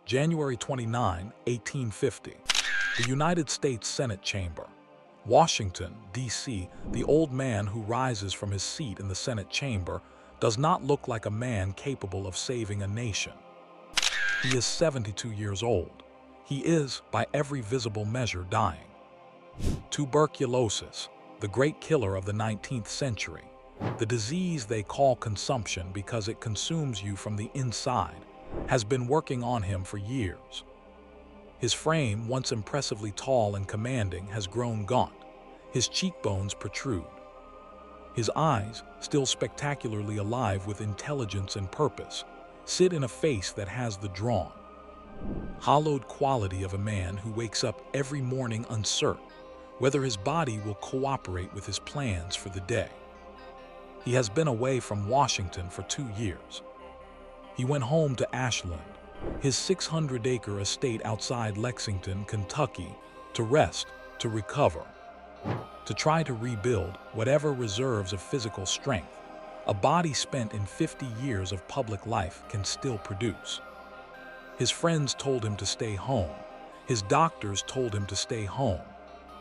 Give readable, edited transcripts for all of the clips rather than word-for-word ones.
January 29, 1850. The United States Senate Chamber. Washington, D.C., the old man who rises from his seat in the Senate chamber does not look like a man capable of saving a nation. He is 72 years old. He is, by every visible measure, dying. Tuberculosis, the great killer of the 19th century, the disease they call consumption because it consumes you from the inside, has been working on him for years. His frame, once impressively tall and commanding, has grown gaunt. His cheekbones protrude. His eyes, still spectacularly alive with intelligence and purpose, sit in a face that has the drawn, hollowed quality of a man who wakes up every morning uncertain whether his body will cooperate with his plans for the day. He has been away from Washington for 2 years. He went home to Ashland, his 600-acre estate outside Lexington, Kentucky, to rest, to recover, to try to rebuild whatever reserves of physical strength a body spent in 50 years of public life can still produce. His friends told him to stay home. His doctors told him to stay home.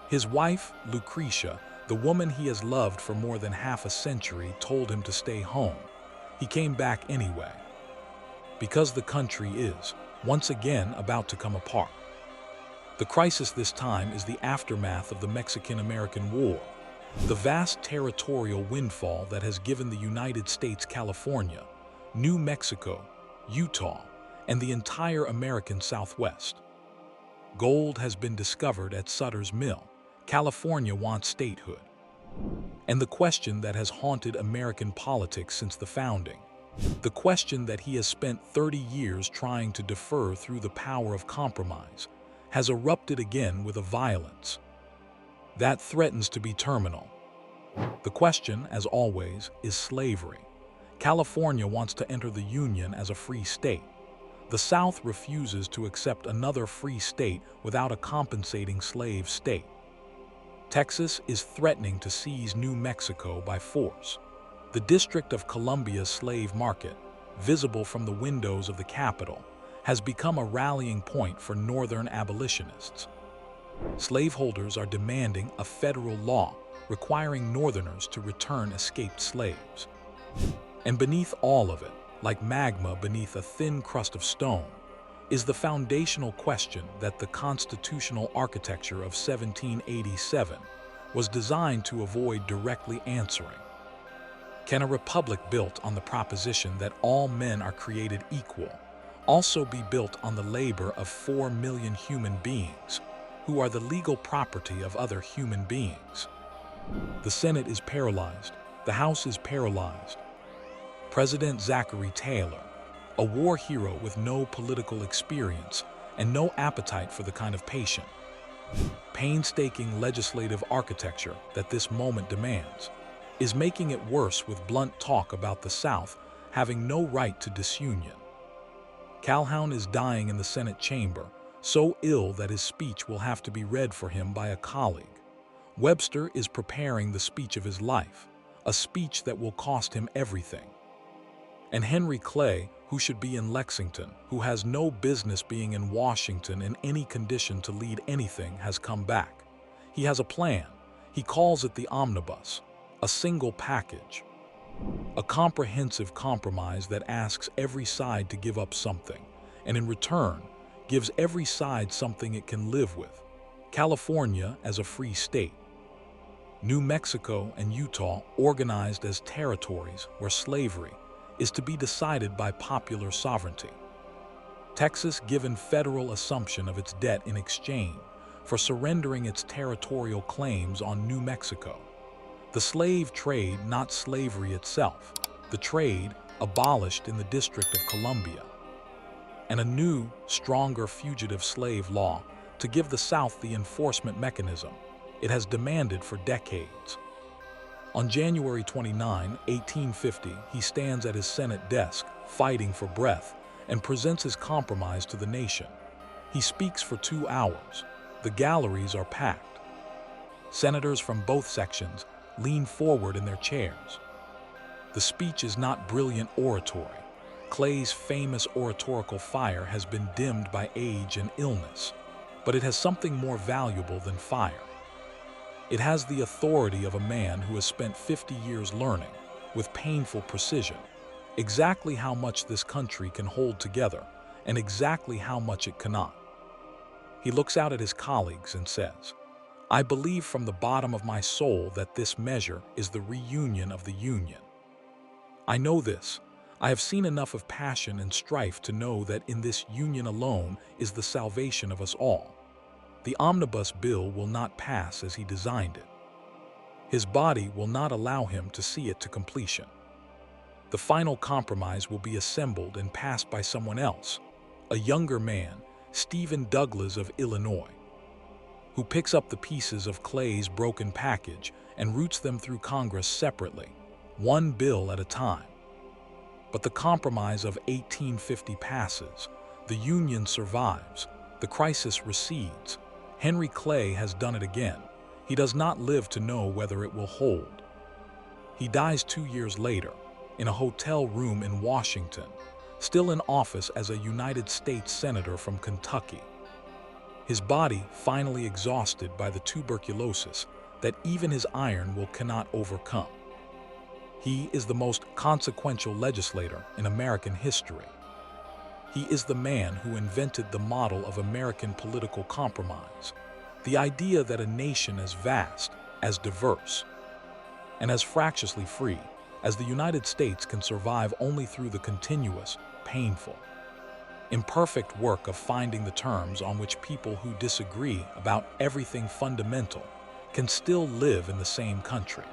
His wife, Lucretia, the woman he has loved for more than half a century, told him to stay home. He came back anyway, because the country is, once again, about to come apart. The crisis this time is the aftermath of the Mexican-American War, the vast territorial windfall that has given the United States California, New Mexico, Utah, and the entire American Southwest. Gold has been discovered at Sutter's Mill. California wants statehood. And the question that has haunted American politics since the founding, the question that he has spent 30 years trying to defer through the power of compromise, has erupted again with a violence that threatens to be terminal. The question, as always, is slavery. California wants to enter the Union as a free state. The South refuses to accept another free state without a compensating slave state. Texas is threatening to seize New Mexico by force. The District of Columbia's slave market, visible from the windows of the Capitol, has become a rallying point for Northern abolitionists. Slaveholders are demanding a federal law requiring Northerners to return escaped slaves. And beneath all of it, like magma beneath a thin crust of stone, is the foundational question that the constitutional architecture of 1787 was designed to avoid directly answering. Can a republic built on the proposition that all men are created equal also be built on the labor of 4 million human beings who are the legal property of other human beings? The Senate is paralyzed. The House is paralyzed. President Zachary Taylor, a war hero with no political experience and no appetite for the kind of patient, painstaking legislative architecture that this moment demands, is making it worse with blunt talk about the South having no right to disunion. Calhoun is dying in the Senate chamber, so ill that his speech will have to be read for him by a colleague. Webster is preparing the speech of his life, a speech that will cost him everything. And Henry Clay, who should be in Lexington, who has no business being in Washington in any condition to lead anything, has come back. He has a plan. He calls it the omnibus, a single package, a comprehensive compromise that asks every side to give up something, and in return, gives every side something it can live with. California as a free state. New Mexico and Utah organized as territories where slavery is to be decided by popular sovereignty. Texas given federal assumption of its debt in exchange for surrendering its territorial claims on New Mexico. The slave trade, not slavery itself, the trade abolished in the District of Columbia. And a new, stronger fugitive slave law to give the South the enforcement mechanism it has demanded for decades. On January 29, 1850, he stands at his Senate desk, fighting for breath, and presents his compromise to the nation. He speaks for 2 hours. The galleries are packed. Senators from both sections lean forward in their chairs. The speech is not brilliant oratory. Clay's famous oratorical fire has been dimmed by age and illness, but it has something more valuable than fire. It has the authority of a man who has spent 50 years learning, with painful precision, exactly how much this country can hold together and exactly how much it cannot. He looks out at his colleagues and says, "I believe from the bottom of my soul that this measure is the reunion of the Union. I know this. I have seen enough of passion and strife to know that in this union alone is the salvation of us all. The omnibus bill will not pass as he designed it. His body will not allow him to see it to completion. The final compromise will be assembled and passed by someone else, a younger man, Stephen Douglas of Illinois, who picks up the pieces of Clay's broken package and routes them through Congress separately, one bill at a time. But the compromise of 1850 passes, the Union survives, the crisis recedes. Henry Clay has done it again. He does not live to know whether it will hold. He dies 2 years later, in a hotel room in Washington, still in office as a United States Senator from Kentucky. His body finally exhausted by the tuberculosis that even his iron will cannot overcome. He is the most consequential legislator in American history. He is the man who invented the model of American political compromise, the idea that a nation as vast, as diverse, and as fractiously free as the United States can survive only through the continuous, painful, imperfect work of finding the terms on which people who disagree about everything fundamental can still live in the same country.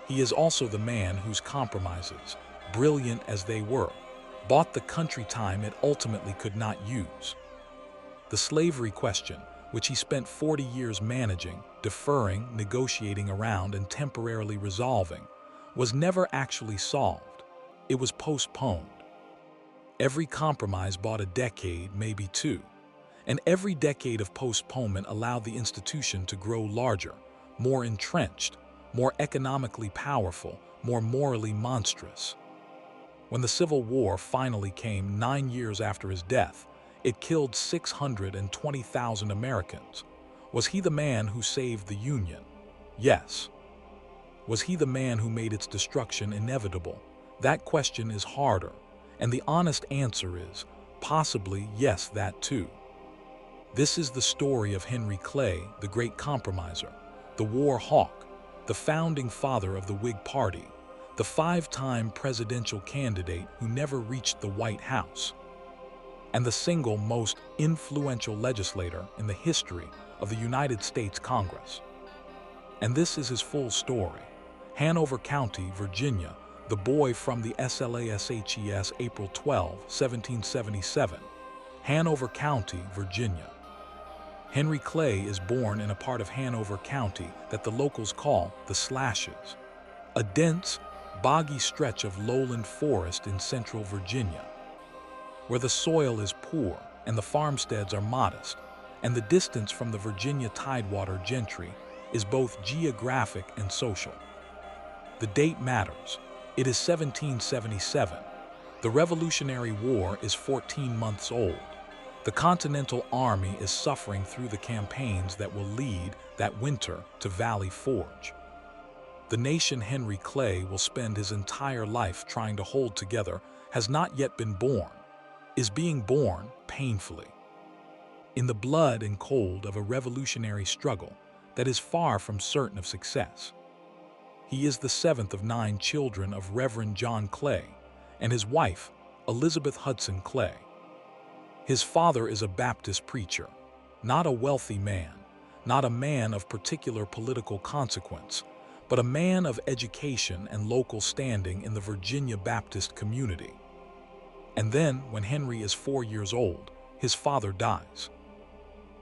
He is also the man whose compromises, brilliant as they were, bought the country time it ultimately could not use. The slavery question, which he spent 40 years managing, deferring, negotiating around, and temporarily resolving, was never actually solved. It was postponed. Every compromise bought a decade, maybe two, and every decade of postponement allowed the institution to grow larger, more entrenched, more economically powerful, more morally monstrous. When the Civil War finally came 9 years after his death, it killed 620,000 Americans. Was he the man who saved the Union? Yes. Was he the man who made its destruction inevitable? That question is harder, and the honest answer is, possibly yes, that too. This is the story of Henry Clay, the great compromiser, the war hawk, the founding father of the Whig Party, the 5-time presidential candidate who never reached the White House, and the single most influential legislator in the history of the United States Congress. And this is his full story. Hanover County, Virginia, the boy from the SLASHES, April 12, 1777. Hanover County, Virginia. Henry Clay is born in a part of Hanover County that the locals call the Slashes, a dense, boggy stretch of lowland forest in central Virginia, where the soil is poor and the farmsteads are modest, and the distance from the Virginia Tidewater gentry is both geographic and social. The date matters. It is 1777. The Revolutionary War is 14 months old. The Continental Army is suffering through the campaigns that will lead that winter to Valley Forge. The nation Henry Clay will spend his entire life trying to hold together has not yet been born, is being born painfully, in the blood and cold of a revolutionary struggle that is far from certain of success. He is the 7th of 9 children of Reverend John Clay and his wife, Elizabeth Hudson Clay. His father is a Baptist preacher, not a wealthy man, not a man of particular political consequence, but a man of education and local standing in the Virginia Baptist community. And then, when Henry is 4 years old, his father dies.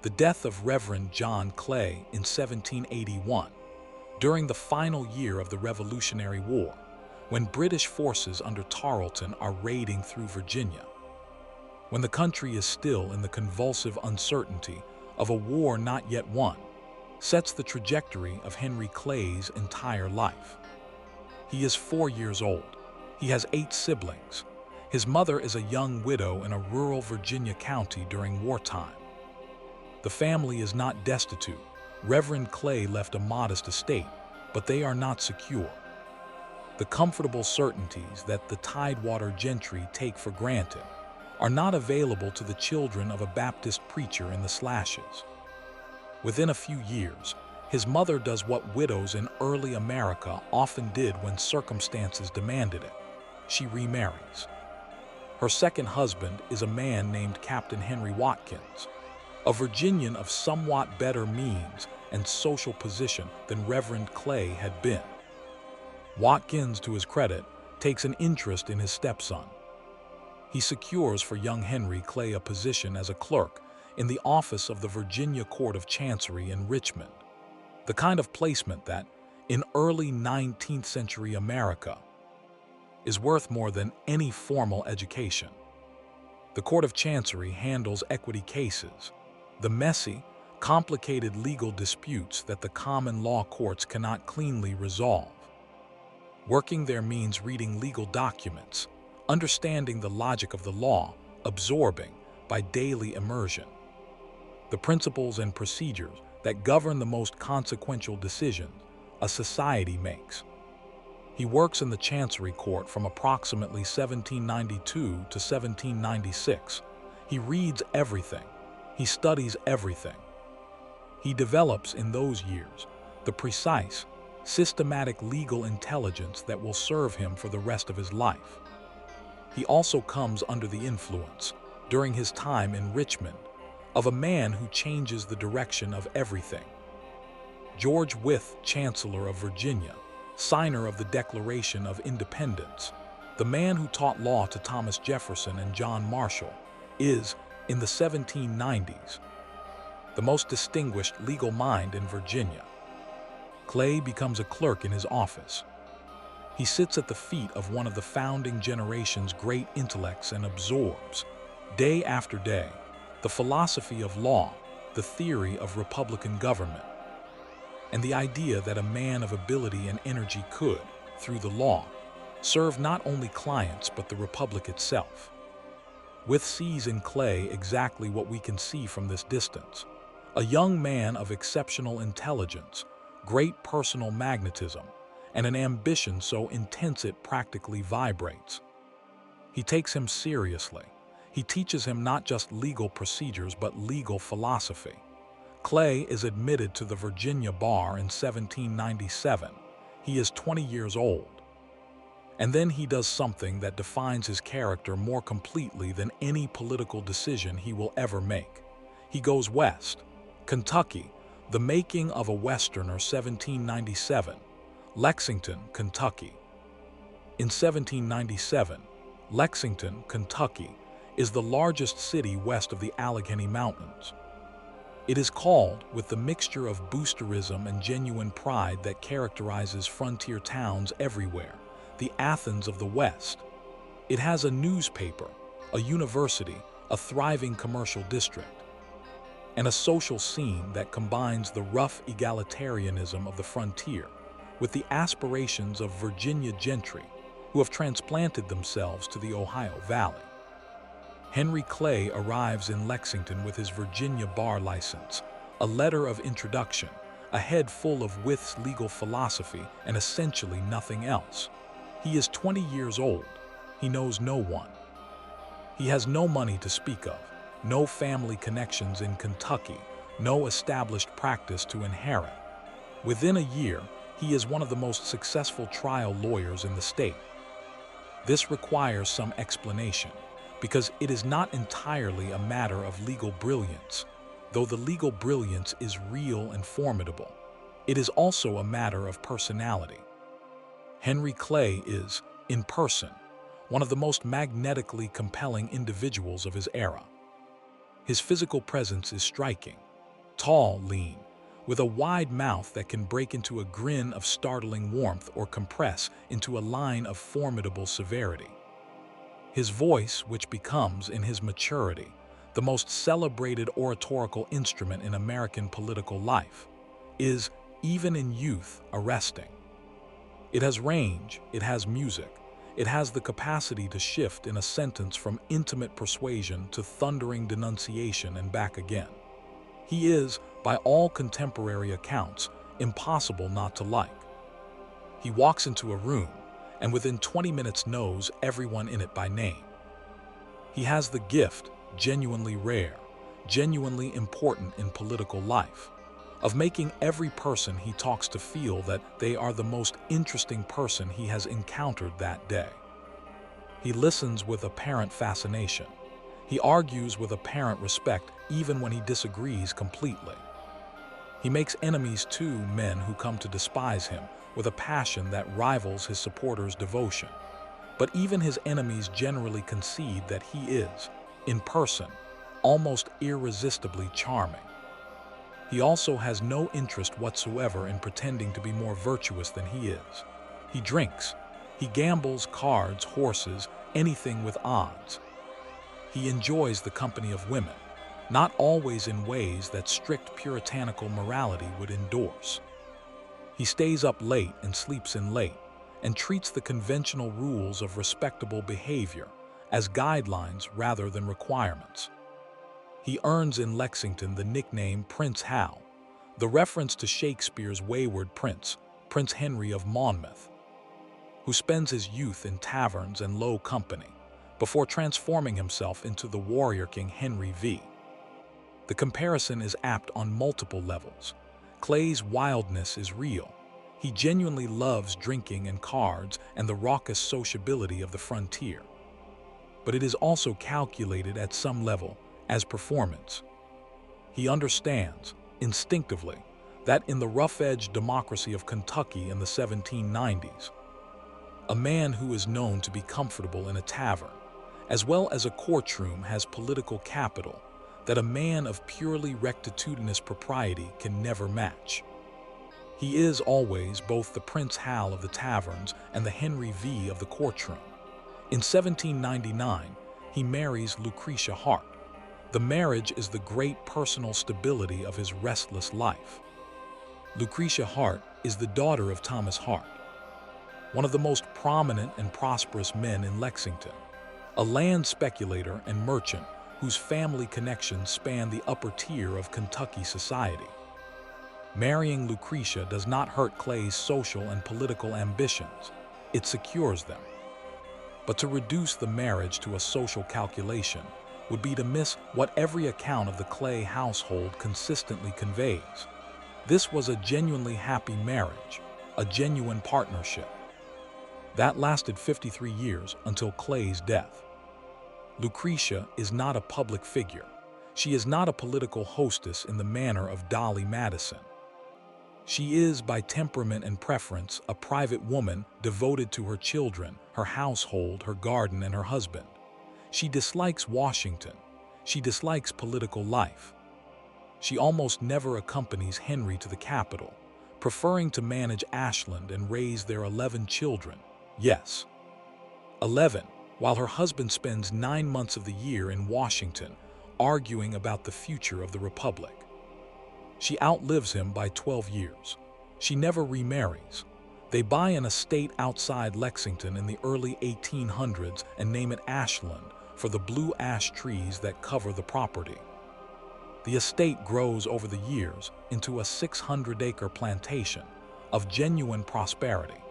The death of Reverend John Clay in 1781, during the final year of the Revolutionary War, when British forces under Tarleton are raiding through Virginia, when the country is still in the convulsive uncertainty of a war not yet won, sets the trajectory of Henry Clay's entire life. He is 4 years old. He has 8 siblings. His mother is a young widow in a rural Virginia county during wartime. The family is not destitute. Reverend Clay left a modest estate, but they are not secure. The comfortable certainties that the Tidewater gentry take for granted are not available to the children of a Baptist preacher in the Slashes. Within a few years, his mother does what widows in early America often did when circumstances demanded it. She remarries. Her second husband is a man named Captain Henry Watkins, a Virginian of somewhat better means and social position than Reverend Clay had been. Watkins, to his credit, takes an interest in his stepson. He secures for young Henry Clay a position as a clerk in the office of the Virginia Court of Chancery in Richmond, the kind of placement that, in early 19th century America, is worth more than any formal education. The Court of Chancery handles equity cases, the messy, complicated legal disputes that the common law courts cannot cleanly resolve. Working there means reading legal documents, understanding the logic of the law, absorbing, by daily immersion, the principles and procedures that govern the most consequential decisions a society makes. He works in the Chancery Court from approximately 1792 to 1796. He reads everything. He studies everything. He develops in those years the precise, systematic legal intelligence that will serve him for the rest of his life. He also comes under the influence, during his time in Richmond, of a man who changes the direction of everything. George Wythe, Chancellor of Virginia, signer of the Declaration of Independence, the man who taught law to Thomas Jefferson and John Marshall, is, in the 1790s, the most distinguished legal mind in Virginia. Clay becomes a clerk in his office. He sits at the feet of one of the founding generation's great intellects and absorbs, day after day, the philosophy of law, the theory of republican government, and the idea that a man of ability and energy could, through the law, serve not only clients but the republic itself. Wythe sees in Clay exactly what we can see from this distance: a young man of exceptional intelligence, great personal magnetism, and an ambition so intense it practically vibrates. He takes him seriously. He teaches him not just legal procedures but legal philosophy. Clay is admitted to the Virginia bar in 1797. He is 20 years old. And then he does something that defines his character more completely than any political decision he will ever make. He goes west. Kentucky, the making of a Westerner, 1797. Lexington, Kentucky. In 1797, Lexington, Kentucky, is the largest city west of the Allegheny Mountains. It is called, with the mixture of boosterism and genuine pride that characterizes frontier towns everywhere, the Athens of the West. It has a newspaper, a university, a thriving commercial district, and a social scene that combines the rough egalitarianism of the frontier with the aspirations of Virginia gentry who have transplanted themselves to the Ohio Valley. Henry Clay arrives in Lexington with his Virginia bar license, a letter of introduction, a head full of Wythe's legal philosophy, and essentially nothing else. He is 20 years old. He knows no one. He has no money to speak of, no family connections in Kentucky, no established practice to inherit. Within a year, he is one of the most successful trial lawyers in the state. This requires some explanation, because it is not entirely a matter of legal brilliance. Though the legal brilliance is real and formidable, it is also a matter of personality. Henry Clay is, in person, one of the most magnetically compelling individuals of his era. His physical presence is striking, tall, lean, with a wide mouth that can break into a grin of startling warmth or compress into a line of formidable severity. His voice, which becomes, in his maturity, the most celebrated oratorical instrument in American political life, is, even in youth, arresting. It has range, it has music, It has the capacity to shift in a sentence from intimate persuasion to thundering denunciation and back again. He is, by all contemporary accounts, impossible not to like. He walks into a room and within 20 minutes knows everyone in it by name. He has the gift, genuinely rare, genuinely important in political life, of making every person he talks to feel that they are the most interesting person he has encountered that day. He listens with apparent fascination. He argues with apparent respect even when he disagrees completely. He makes enemies too, men who come to despise him with a passion that rivals his supporters' devotion. But even his enemies generally concede that he is, in person, almost irresistibly charming. He also has no interest whatsoever in pretending to be more virtuous than he is. He drinks. He gambles, cards, horses, anything with odds. He enjoys the company of women, not always in ways that strict puritanical morality would endorse. He stays up late and sleeps in late, and treats the conventional rules of respectable behavior as guidelines rather than requirements. He earns in Lexington the nickname Prince Hal, the reference to Shakespeare's wayward prince, Prince Henry of Monmouth, who spends his youth in taverns and low company before transforming himself into the warrior king Henry V. The comparison is apt on multiple levels. Clay's wildness is real. He genuinely loves drinking and cards and the raucous sociability of the frontier. But it is also calculated at some level as performance. He understands, instinctively, that in the rough-edged democracy of Kentucky in the 1790s, a man who is known to be comfortable in a tavern, as well as a courtroom, has political capital that a man of purely rectitudinous propriety can never match. He is always both the Prince Hal of the taverns and the Henry V of the courtroom. In 1799, he marries Lucretia Hart. The marriage is the great personal stability of his restless life. Lucretia Hart is the daughter of Thomas Hart, one of the most prominent and prosperous men in Lexington, a land speculator and merchant whose family connections span the upper tier of Kentucky society. Marrying Lucretia does not hurt Clay's social and political ambitions, it secures them. But to reduce the marriage to a social calculation would be to miss what every account of the Clay household consistently conveys. This was a genuinely happy marriage, a genuine partnership. That lasted 53 years until Clay's death. Lucretia is not a public figure. She is not a political hostess in the manner of Dolly Madison. She is, by temperament and preference, a private woman devoted to her children, her household, her garden, and her husband. She dislikes Washington. She dislikes political life. She almost never accompanies Henry to the Capitol, preferring to manage Ashland and raise their 11 children. Yes, 11, while her husband spends 9 months of the year in Washington arguing about the future of the Republic. She outlives him by 12 years. She never remarries. They buy an estate outside Lexington in the early 1800s and name it Ashland for the blue ash trees that cover the property. The estate grows over the years into a 600-acre plantation of genuine prosperity.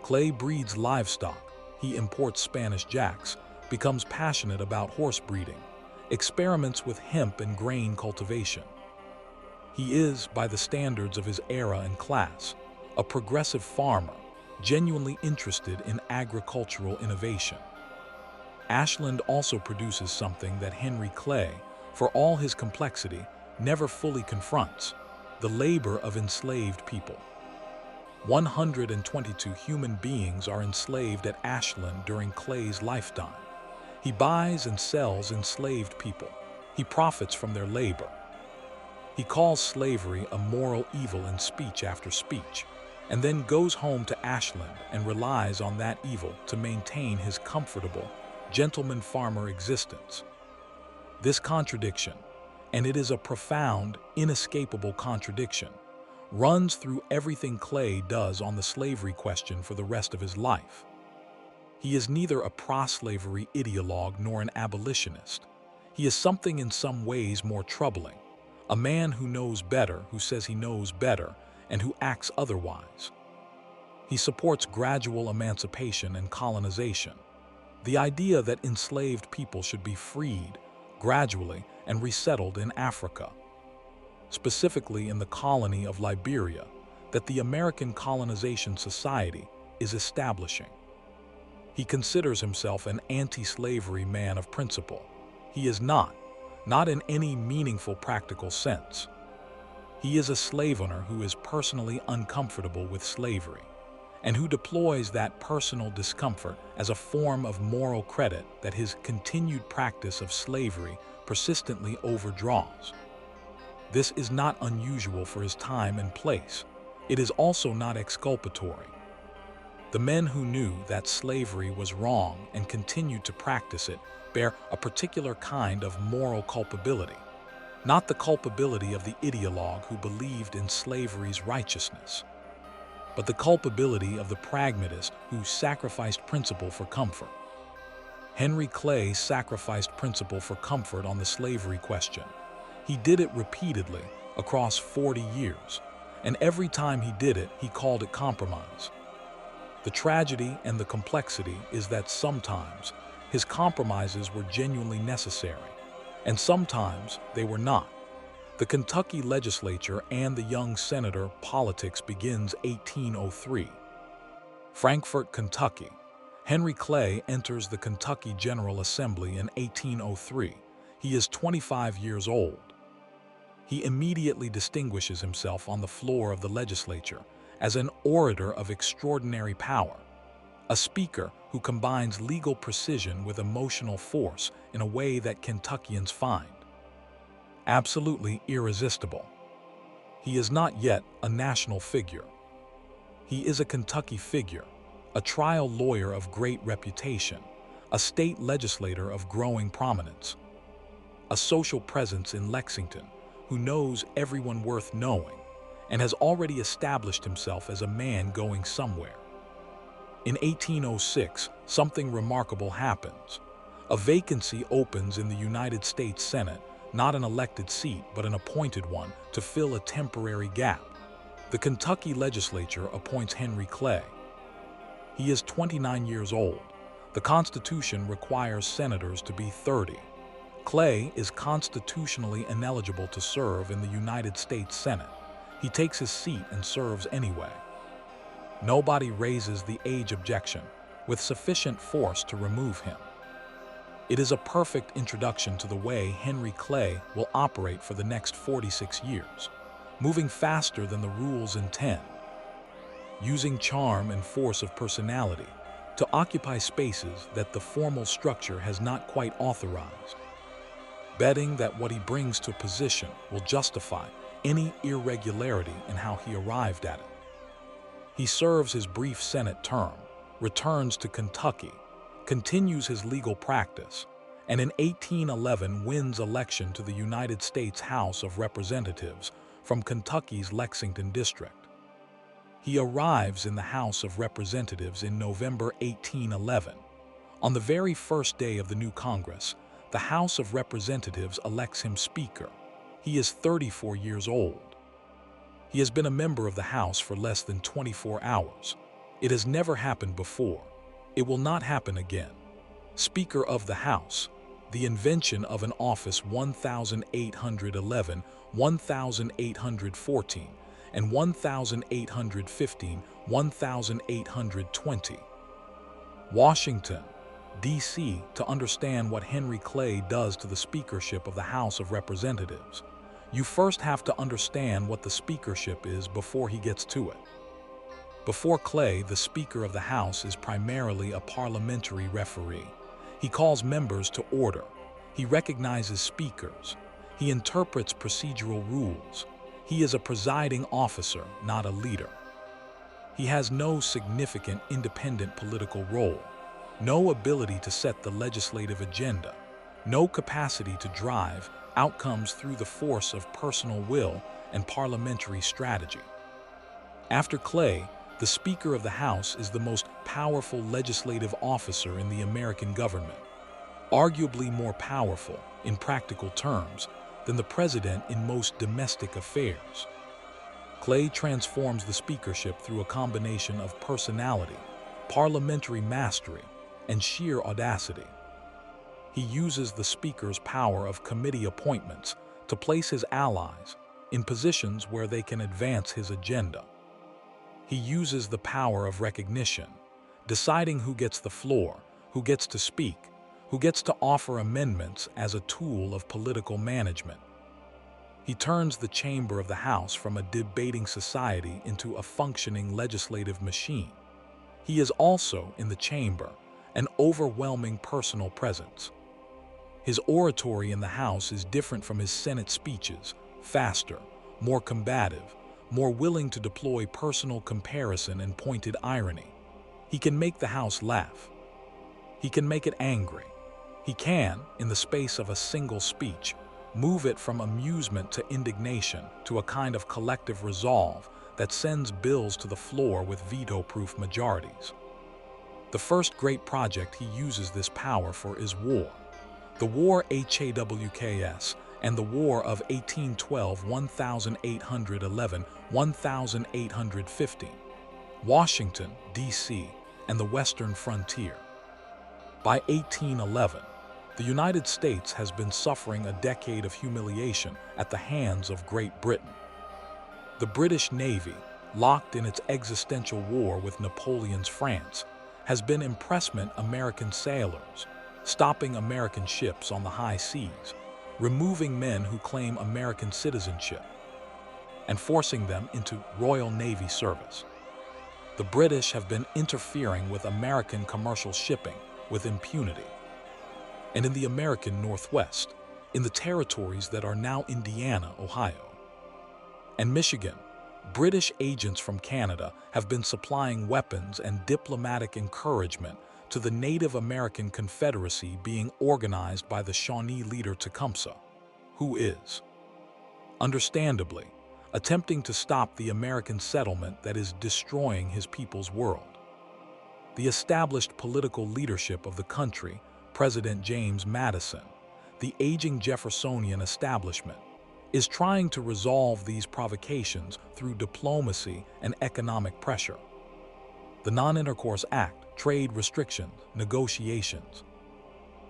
Clay breeds livestock. He imports Spanish jacks, becomes passionate about horse breeding, experiments with hemp and grain cultivation. He is, by the standards of his era and class, a progressive farmer, genuinely interested in agricultural innovation. Ashland also produces something that Henry Clay, for all his complexity, never fully confronts: the labor of enslaved people. 122 human beings are enslaved at Ashland during Clay's lifetime. He buys and sells enslaved people. He profits from their labor. He calls slavery a moral evil in speech after speech, and then goes home to Ashland and relies on that evil to maintain his comfortable, gentleman farmer existence. This contradiction, and it is a profound, inescapable contradiction, runs through everything Clay does on the slavery question for the rest of his life. He is neither a pro-slavery ideologue nor an abolitionist. He is something in some ways more troubling, a man who knows better, who says he knows better, and who acts otherwise. He supports gradual emancipation and colonization, the idea that enslaved people should be freed gradually and resettled in Africa, specifically in the colony of Liberia, that the American Colonization Society is establishing. He considers himself an anti-slavery man of principle. He is not in any meaningful practical sense. He is a slave owner who is personally uncomfortable with slavery, and who deploys that personal discomfort as a form of moral credit that his continued practice of slavery persistently overdraws. This is not unusual for his time and place. It is also not exculpatory. The men who knew that slavery was wrong and continued to practice it bear a particular kind of moral culpability, not the culpability of the ideologue who believed in slavery's righteousness, but the culpability of the pragmatist who sacrificed principle for comfort. Henry Clay sacrificed principle for comfort on the slavery question. He did it repeatedly across 40 years, and every time he did it, he called it compromise. The tragedy and the complexity is that sometimes his compromises were genuinely necessary, and sometimes they were not. The Kentucky legislature and the young senator politics begins 1803. Frankfort, Kentucky. Henry Clay enters the Kentucky General Assembly in 1803. He is 25 years old. He immediately distinguishes himself on the floor of the legislature as an orator of extraordinary power, a speaker who combines legal precision with emotional force in a way that Kentuckians find absolutely irresistible. He is not yet a national figure. He is a Kentucky figure, a trial lawyer of great reputation, a state legislator of growing prominence, a social presence in Lexington who knows everyone worth knowing and has already established himself as a man going somewhere. In 1806, something remarkable happens. A vacancy opens in the United States Senate, not an elected seat, but an appointed one to fill a temporary gap. The Kentucky legislature appoints Henry Clay. He is 29 years old. The Constitution requires senators to be 30. Clay is constitutionally ineligible to serve in the United States Senate. He takes his seat and serves anyway. Nobody raises the age objection with sufficient force to remove him. It is a perfect introduction to the way Henry Clay will operate for the next 46 years, moving faster than the rules intend, using charm and force of personality to occupy spaces that the formal structure has not quite authorized, betting that what he brings to a position will justify any irregularity in how he arrived at it. He serves his brief Senate term, returns to Kentucky, continues his legal practice, and in 1811 wins election to the United States House of Representatives from Kentucky's Lexington district. He arrives in the House of Representatives in November 1811. On the very first day of the new Congress, the House of Representatives elects him Speaker. He is 34 years old. He has been a member of the House for less than 24 hours. It has never happened before. It will not happen again. Speaker of the House, the invention of an office 1811, 1814, and 1815, 1820. Washington, D.C. To understand what Henry Clay does to the speakership of the House of Representatives, you first have to understand what the speakership is before he gets to it. Before Clay, the Speaker of the House is primarily a parliamentary referee. He calls members to order. He recognizes speakers. He interprets procedural rules. He is a presiding officer, not a leader. He has no significant independent political role, no ability to set the legislative agenda, no capacity to drive outcomes through the force of personal will and parliamentary strategy. After Clay, The Speaker of the House is the most powerful legislative officer in the American government, arguably more powerful, in practical terms, than the President in most domestic affairs. Clay transforms the speakership through a combination of personality, parliamentary mastery, and sheer audacity. He uses the Speaker's power of committee appointments to place his allies in positions where they can advance his agenda. He uses the power of recognition, deciding who gets the floor, who gets to speak, who gets to offer amendments as a tool of political management. He turns the chamber of the House from a debating society into a functioning legislative machine. He is also, in the chamber, an overwhelming personal presence. His oratory in the House is different from his Senate speeches, faster, more combative, more willing to deploy personal comparison and pointed irony. He can make the House laugh. He can make it angry. He can, in the space of a single speech, move it from amusement to indignation to a kind of collective resolve that sends bills to the floor with veto-proof majorities. The first great project he uses this power for is war. The War HAWKS and the War of 1812-1811-1815, Washington, D.C., and the Western frontier. By 1811, the United States has been suffering a decade of humiliation at the hands of Great Britain. The British Navy, locked in its existential war with Napoleon's France, has been impressment American sailors, stopping American ships on the high seas, removing men who claim American citizenship, and forcing them into Royal Navy service. The British have been interfering with American commercial shipping with impunity. And in the American Northwest, in the territories that are now Indiana, Ohio, and Michigan, British agents from Canada have been supplying weapons and diplomatic encouragement to the Native American Confederacy being organized by the Shawnee leader Tecumseh, who is, understandably, attempting to stop the American settlement that is destroying his people's world. The established political leadership of the country, President James Madison, the aging Jeffersonian establishment, is trying to resolve these provocations through diplomacy and economic pressure. The Non-Intercourse Act, trade restrictions, negotiations.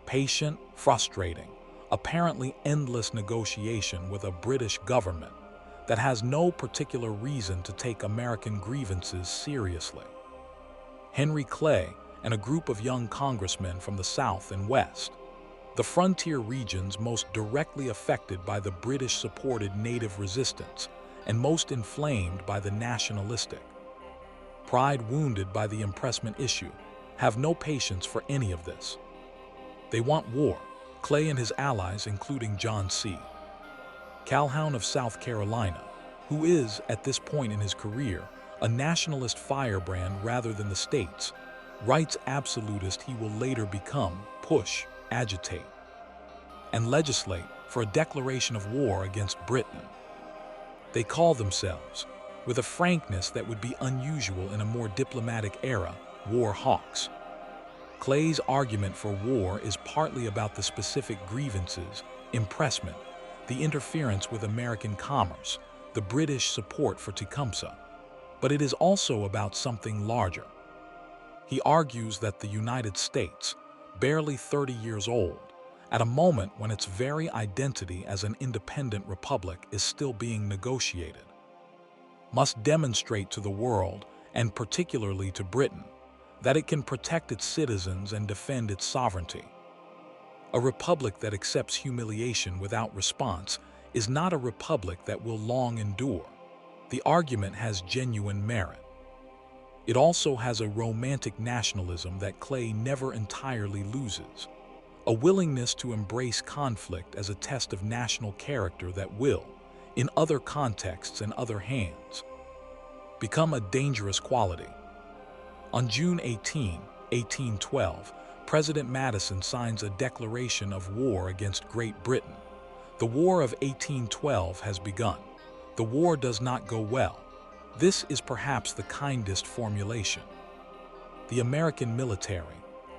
Patient, frustrating, apparently endless negotiation with a British government that has no particular reason to take American grievances seriously. Henry Clay and a group of young congressmen from the South and West, the frontier regions most directly affected by the British-supported native resistance and most inflamed by the nationalistic, pride wounded by the impressment issue, have no patience for any of this. They want war. Clay and his allies, including John C. Calhoun of South Carolina, who is, at this point in his career, a nationalist firebrand rather than the states, writes absolutist he will later become, push, agitate, and legislate for a declaration of war against Britain. They call themselves, with a frankness that would be unusual in a more diplomatic era, war hawks. Clay's argument for war is partly about the specific grievances, impressment, the interference with American commerce, the British support for Tecumseh, but it is also about something larger. He argues that the United States, barely 30 years old, at a moment when its very identity as an independent republic is still being negotiated, must demonstrate to the world, and particularly to Britain, that it can protect its citizens and defend its sovereignty. A republic that accepts humiliation without response is not a republic that will long endure. The argument has genuine merit. It also has a romantic nationalism that Clay never entirely loses, a willingness to embrace conflict as a test of national character that will, in other contexts and other hands, become a dangerous quality. On June 18, 1812, President Madison signs a declaration of war against Great Britain. The War of 1812 has begun. The war does not go well. This is perhaps the kindest formulation. The American military,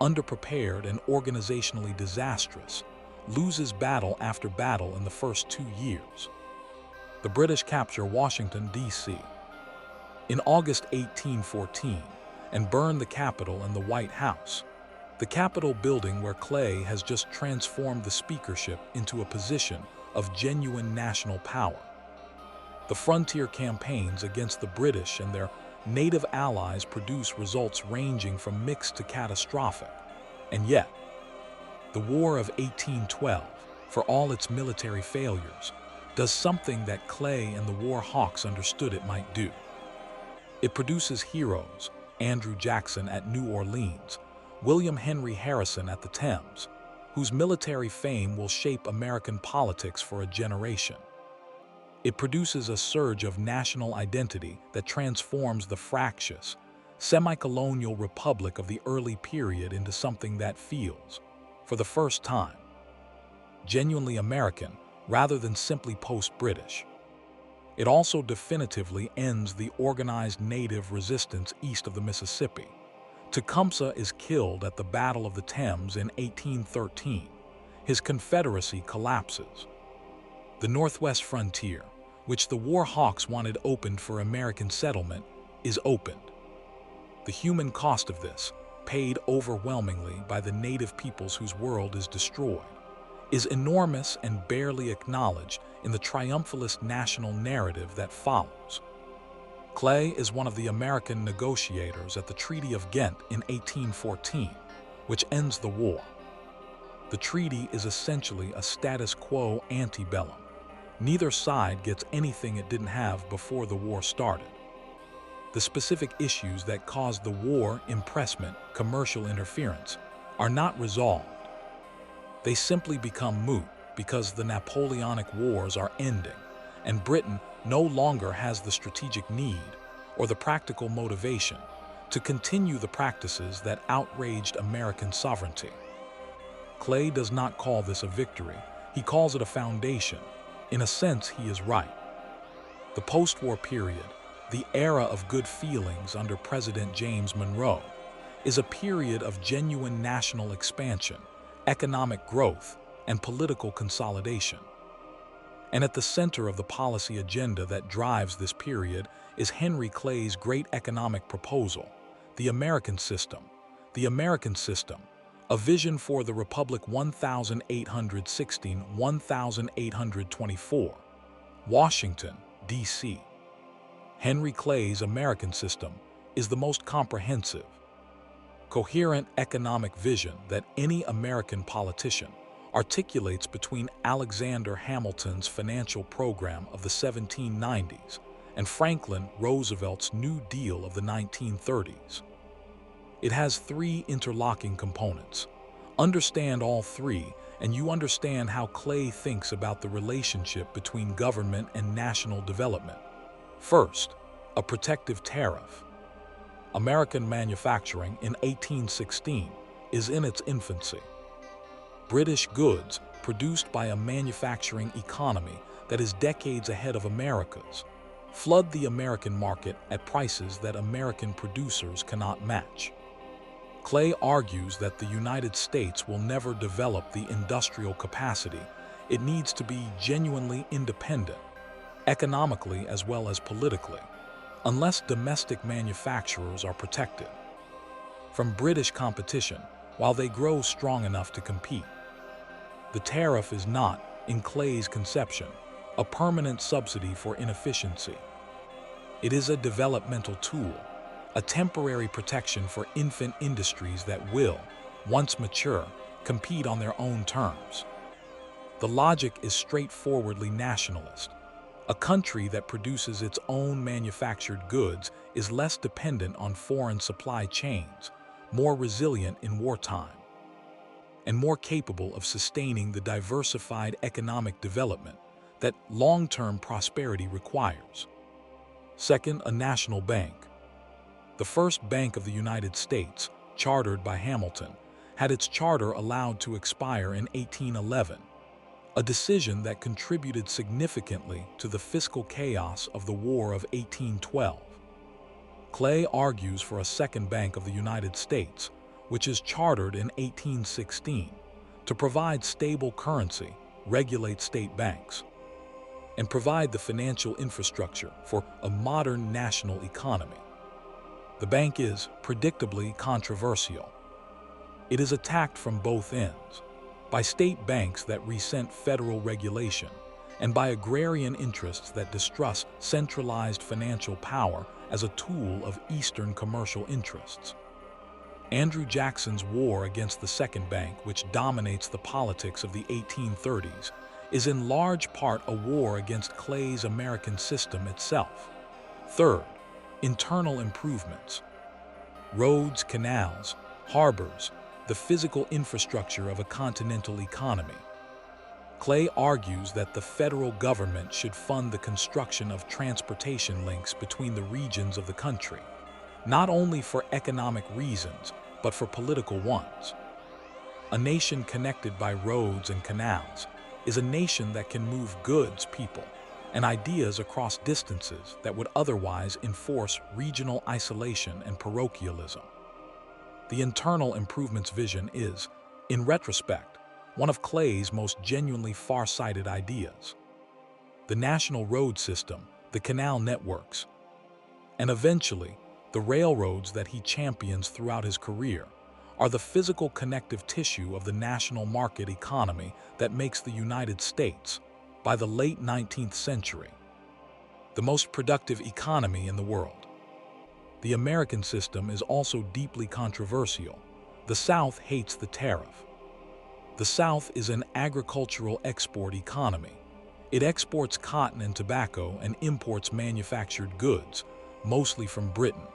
underprepared and organizationally disastrous, loses battle after battle in the first 2 years. The British capture Washington, D.C. in August 1814 and burn the Capitol and the White House, the Capitol building where Clay has just transformed the speakership into a position of genuine national power. The frontier campaigns against the British and their native allies produce results ranging from mixed to catastrophic. And yet, the War of 1812, for all its military failures, does something that Clay and the war hawks understood it might do. It produces heroes, Andrew Jackson at New Orleans, William Henry Harrison at the Thames, whose military fame will shape American politics for a generation. It produces a surge of national identity that transforms the fractious, semi-colonial republic of the early period into something that feels, for the first time, genuinely American rather than simply post-British. It also definitively ends the organized native resistance east of the Mississippi. Tecumseh is killed at the Battle of the Thames in 1813. His Confederacy collapses. The Northwest frontier, which the war hawks wanted opened for American settlement, is opened. The human cost of this, paid overwhelmingly by the native peoples whose world is destroyed, is enormous and barely acknowledged in the triumphalist national narrative that follows. Clay is one of the American negotiators at the Treaty of Ghent in 1814, which ends the war. The treaty is essentially a status quo antebellum. Neither side gets anything it didn't have before the war started. The specific issues that caused the war, impressment, commercial interference, are not resolved. They simply become moot because the Napoleonic Wars are ending, and Britain no longer has the strategic need or the practical motivation to continue the practices that outraged American sovereignty. Clay does not call this a victory, he calls it a foundation. In a sense, he is right. The post-war period, the era of good feelings under President James Monroe, is a period of genuine national expansion, economic growth, and political consolidation. And at the center of the policy agenda that drives this period is Henry Clay's great economic proposal, the American System. The American System, a vision for the Republic 1816-1824, Washington, D.C. Henry Clay's American System is the most comprehensive, coherent economic vision that any American politician articulates between Alexander Hamilton's financial program of the 1790s and Franklin Roosevelt's New Deal of the 1930s. It has 3 interlocking components. Understand all 3, and you understand how Clay thinks about the relationship between government and national development. First, a protective tariff. American manufacturing in 1816 is in its infancy. British goods produced by a manufacturing economy that is decades ahead of America's flood the American market at prices that American producers cannot match. Clay argues that the United States will never develop the industrial capacity it needs to be genuinely independent, economically as well as politically, unless domestic manufacturers are protected from British competition while they grow strong enough to compete. The tariff is not, in Clay's conception, a permanent subsidy for inefficiency. It is a developmental tool, a temporary protection for infant industries that will, once mature, compete on their own terms. The logic is straightforwardly nationalist. A country that produces its own manufactured goods is less dependent on foreign supply chains, more resilient in wartime, and more capable of sustaining the diversified economic development that long-term prosperity requires. Second, a national bank. The first Bank of the United States, chartered by Hamilton, had its charter allowed to expire in 1811. a decision that contributed significantly to the fiscal chaos of the War of 1812. Clay argues for a second Bank of the United States, which is chartered in 1816, to provide stable currency, regulate state banks, and provide the financial infrastructure for a modern national economy. The bank is, predictably, controversial. It is attacked from both ends, by state banks that resent federal regulation, and by agrarian interests that distrust centralized financial power as a tool of Eastern commercial interests. Andrew Jackson's war against the Second Bank, which dominates the politics of the 1830s, is in large part a war against Clay's American system itself. Third, internal improvements. Roads, canals, harbors, the physical infrastructure of a continental economy. Clay argues that the federal government should fund the construction of transportation links between the regions of the country, not only for economic reasons, but for political ones. A nation connected by roads and canals is a nation that can move goods, people, and ideas across distances that would otherwise enforce regional isolation and parochialism. The internal improvements vision is, in retrospect, one of Clay's most genuinely far-sighted ideas. The national road system, the canal networks, and eventually the railroads that he champions throughout his career are the physical connective tissue of the national market economy that makes the United States, by the late 19th century, the most productive economy in the world. The American system is also deeply controversial. The South hates the tariff. The South is an agricultural export economy. It exports cotton and tobacco and imports manufactured goods, mostly from Britain.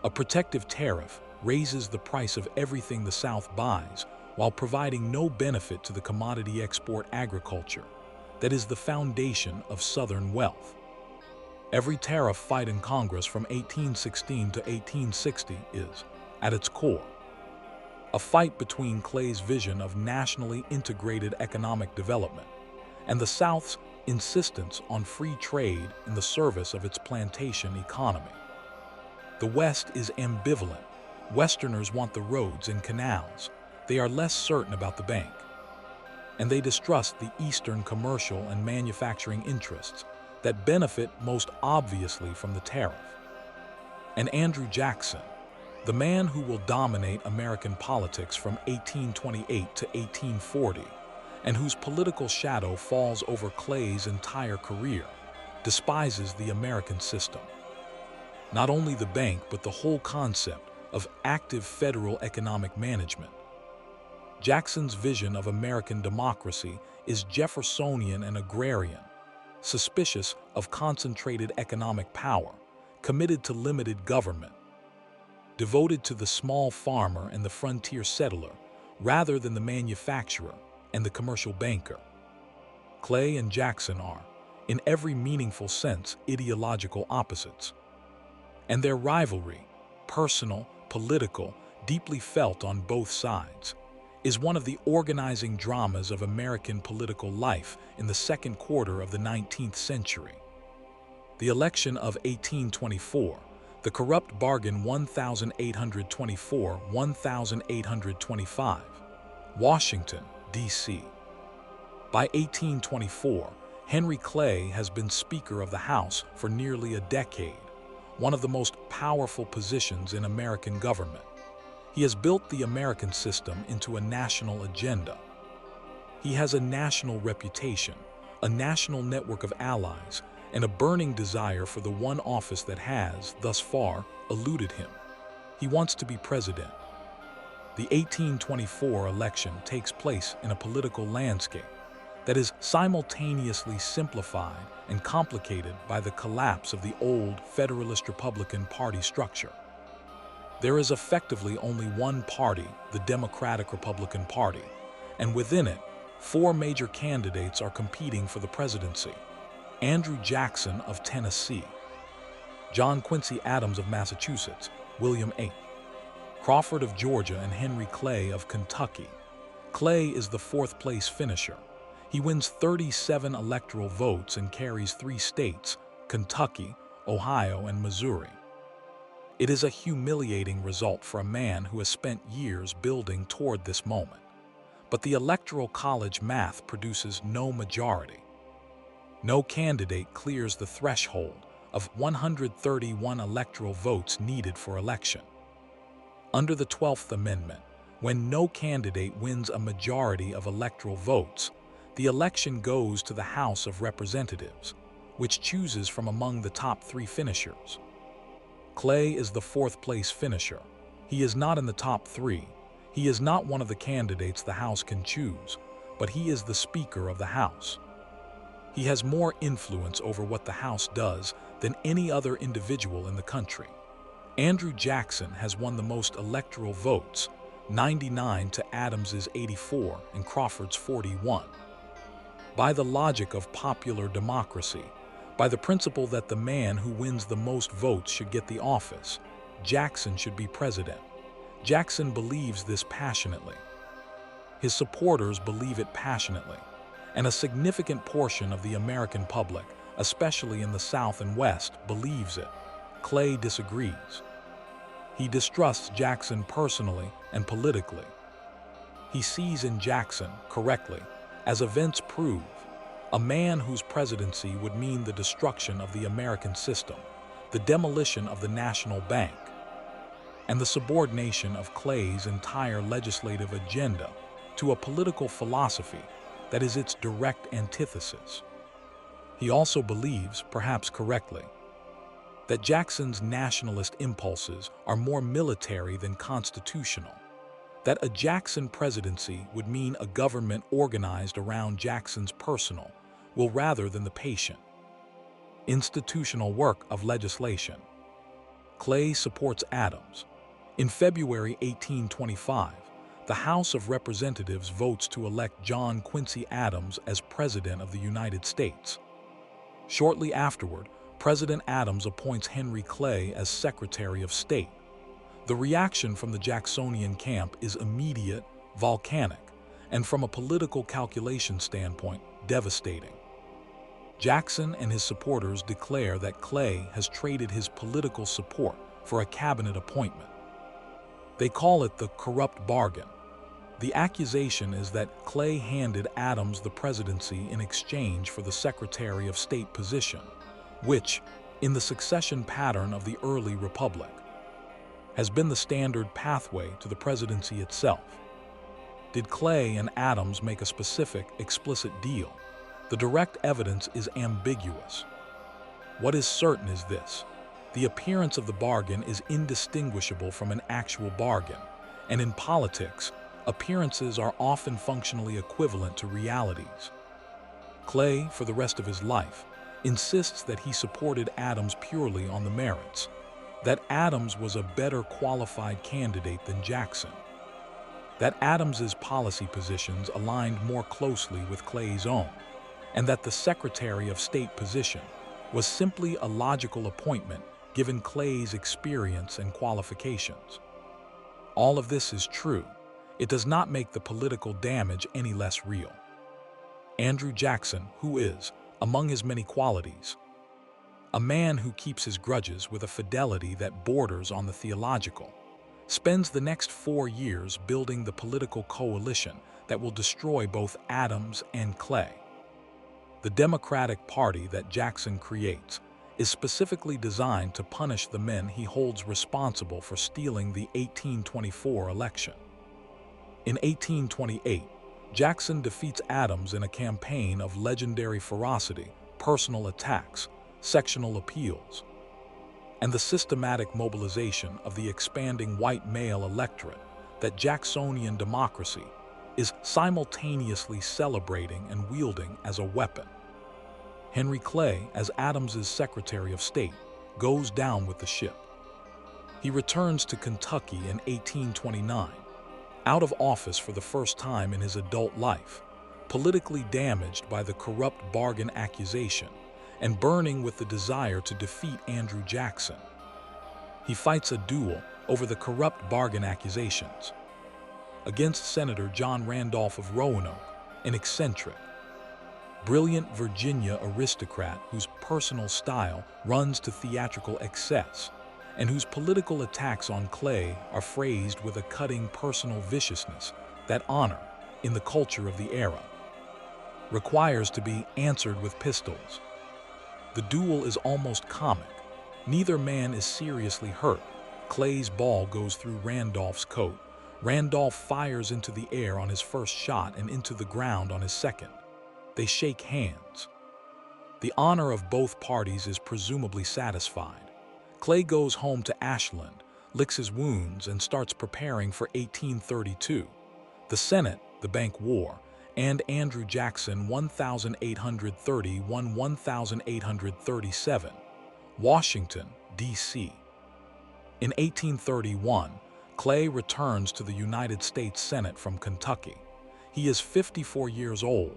A protective tariff raises the price of everything the South buys while providing no benefit to the commodity export agriculture that is the foundation of Southern wealth. Every tariff fight in Congress from 1816 to 1860 is, at its core, a fight between Clay's vision of nationally integrated economic development and the South's insistence on free trade in the service of its plantation economy. The West is ambivalent. Westerners want the roads and canals. They are less certain about the bank. And they distrust the Eastern commercial and manufacturing interests that benefit most obviously from the tariff. And Andrew Jackson, the man who will dominate American politics from 1828 to 1840, and whose political shadow falls over Clay's entire career, despises the American system. Not only the bank, but the whole concept of active federal economic management. Jackson's vision of American democracy is Jeffersonian and agrarian, suspicious of concentrated economic power, committed to limited government, devoted to the small farmer and the frontier settler rather than the manufacturer and the commercial banker. Clay and Jackson are, in every meaningful sense, ideological opposites. And their rivalry, personal, political, deeply felt on both sides, is one of the organizing dramas of American political life in the second quarter of the 19th century. The election of 1824, the corrupt bargain 1824-1825, Washington, D.C. By 1824, Henry Clay has been Speaker of the House for nearly a decade, one of the most powerful positions in American government. He has built the American system into a national agenda. He has a national reputation, a national network of allies, and a burning desire for the one office that has, thus far, eluded him. He wants to be president. The 1824 election takes place in a political landscape that is simultaneously simplified and complicated by the collapse of the old Federalist Republican Party structure. There is effectively only one party, the Democratic Republican Party, and within it, four major candidates are competing for the presidency: Andrew Jackson of Tennessee, John Quincy Adams of Massachusetts, William H. Crawford of Georgia, and Henry Clay of Kentucky. Clay is the fourth-place finisher. He wins 37 electoral votes and carries 3 states, Kentucky, Ohio, and Missouri. It is a humiliating result for a man who has spent years building toward this moment. But the Electoral College math produces no majority. No candidate clears the threshold of 131 electoral votes needed for election. Under the 12th Amendment, when no candidate wins a majority of electoral votes, the election goes to the House of Representatives, which chooses from among the top 3 finishers. Clay is the 4th-place finisher. He is not in the top 3. He is not one of the candidates the House can choose, but he is the Speaker of the House. He has more influence over what the House does than any other individual in the country. Andrew Jackson has won the most electoral votes, 99 to Adams's 84 and Crawford's 41. By the logic of popular democracy, by the principle that the man who wins the most votes should get the office, Jackson should be president. Jackson believes this passionately. His supporters believe it passionately, and a significant portion of the American public, especially in the South and West, believes it. Clay disagrees. He distrusts Jackson personally and politically. He sees in Jackson, correctly, as events prove, a man whose presidency would mean the destruction of the American system, the demolition of the national bank, and the subordination of Clay's entire legislative agenda to a political philosophy that is its direct antithesis. He also believes, perhaps correctly, that Jackson's nationalist impulses are more military than constitutional, that a Jackson presidency would mean a government organized around Jackson's personal will rather than the patient, institutional work of legislation. Clay supports Adams. In February 1825, the House of Representatives votes to elect John Quincy Adams as President of the United States. Shortly afterward, President Adams appoints Henry Clay as Secretary of State. The reaction from the Jacksonian camp is immediate, volcanic, and from a political calculation standpoint, devastating. Jackson and his supporters declare that Clay has traded his political support for a cabinet appointment. They call it the corrupt bargain. The accusation is that Clay handed Adams the presidency in exchange for the Secretary of State position, which, in the succession pattern of the early republic, has been the standard pathway to the presidency itself. Did Clay and Adams make a specific, explicit deal? The direct evidence is ambiguous. What is certain is this: the appearance of the bargain is indistinguishable from an actual bargain, and in politics, appearances are often functionally equivalent to realities. Clay, for the rest of his life, insists that he supported Adams purely on the merits, that Adams was a better qualified candidate than Jackson, that Adams's policy positions aligned more closely with Clay's own, and that the Secretary of State position was simply a logical appointment given Clay's experience and qualifications. All of this is true. It does not make the political damage any less real. Andrew Jackson, who is, among his many qualities, a man who keeps his grudges with a fidelity that borders on the theological, spends the next 4 years building the political coalition that will destroy both Adams and Clay. The Democratic Party that Jackson creates is specifically designed to punish the men he holds responsible for stealing the 1824 election. In 1828, Jackson defeats Adams in a campaign of legendary ferocity, personal attacks, sectional appeals, and the systematic mobilization of the expanding white male electorate that Jacksonian democracy is simultaneously celebrating and wielding as a weapon. Henry Clay, as Adams's Secretary of State, goes down with the ship. He returns to Kentucky in 1829, out of office for the first time in his adult life, politically damaged by the corrupt bargain accusation and burning with the desire to defeat Andrew Jackson. He fights a duel over the corrupt bargain accusations against Senator John Randolph of Roanoke, an eccentric, brilliant Virginia aristocrat whose personal style runs to theatrical excess, and whose political attacks on Clay are phrased with a cutting personal viciousness that honor, in the culture of the era, requires to be answered with pistols. The duel is almost comic. Neither man is seriously hurt. Clay's ball goes through Randolph's coat. Randolph fires into the air on his first shot and into the ground on his second. They shake hands. The honor of both parties is presumably satisfied. Clay goes home to Ashland, licks his wounds, and starts preparing for 1832. The Senate, the Bank War, and Andrew Jackson 1830–1837, Washington, D.C. In 1831, Clay returns to the United States Senate from Kentucky. He is 54 years old.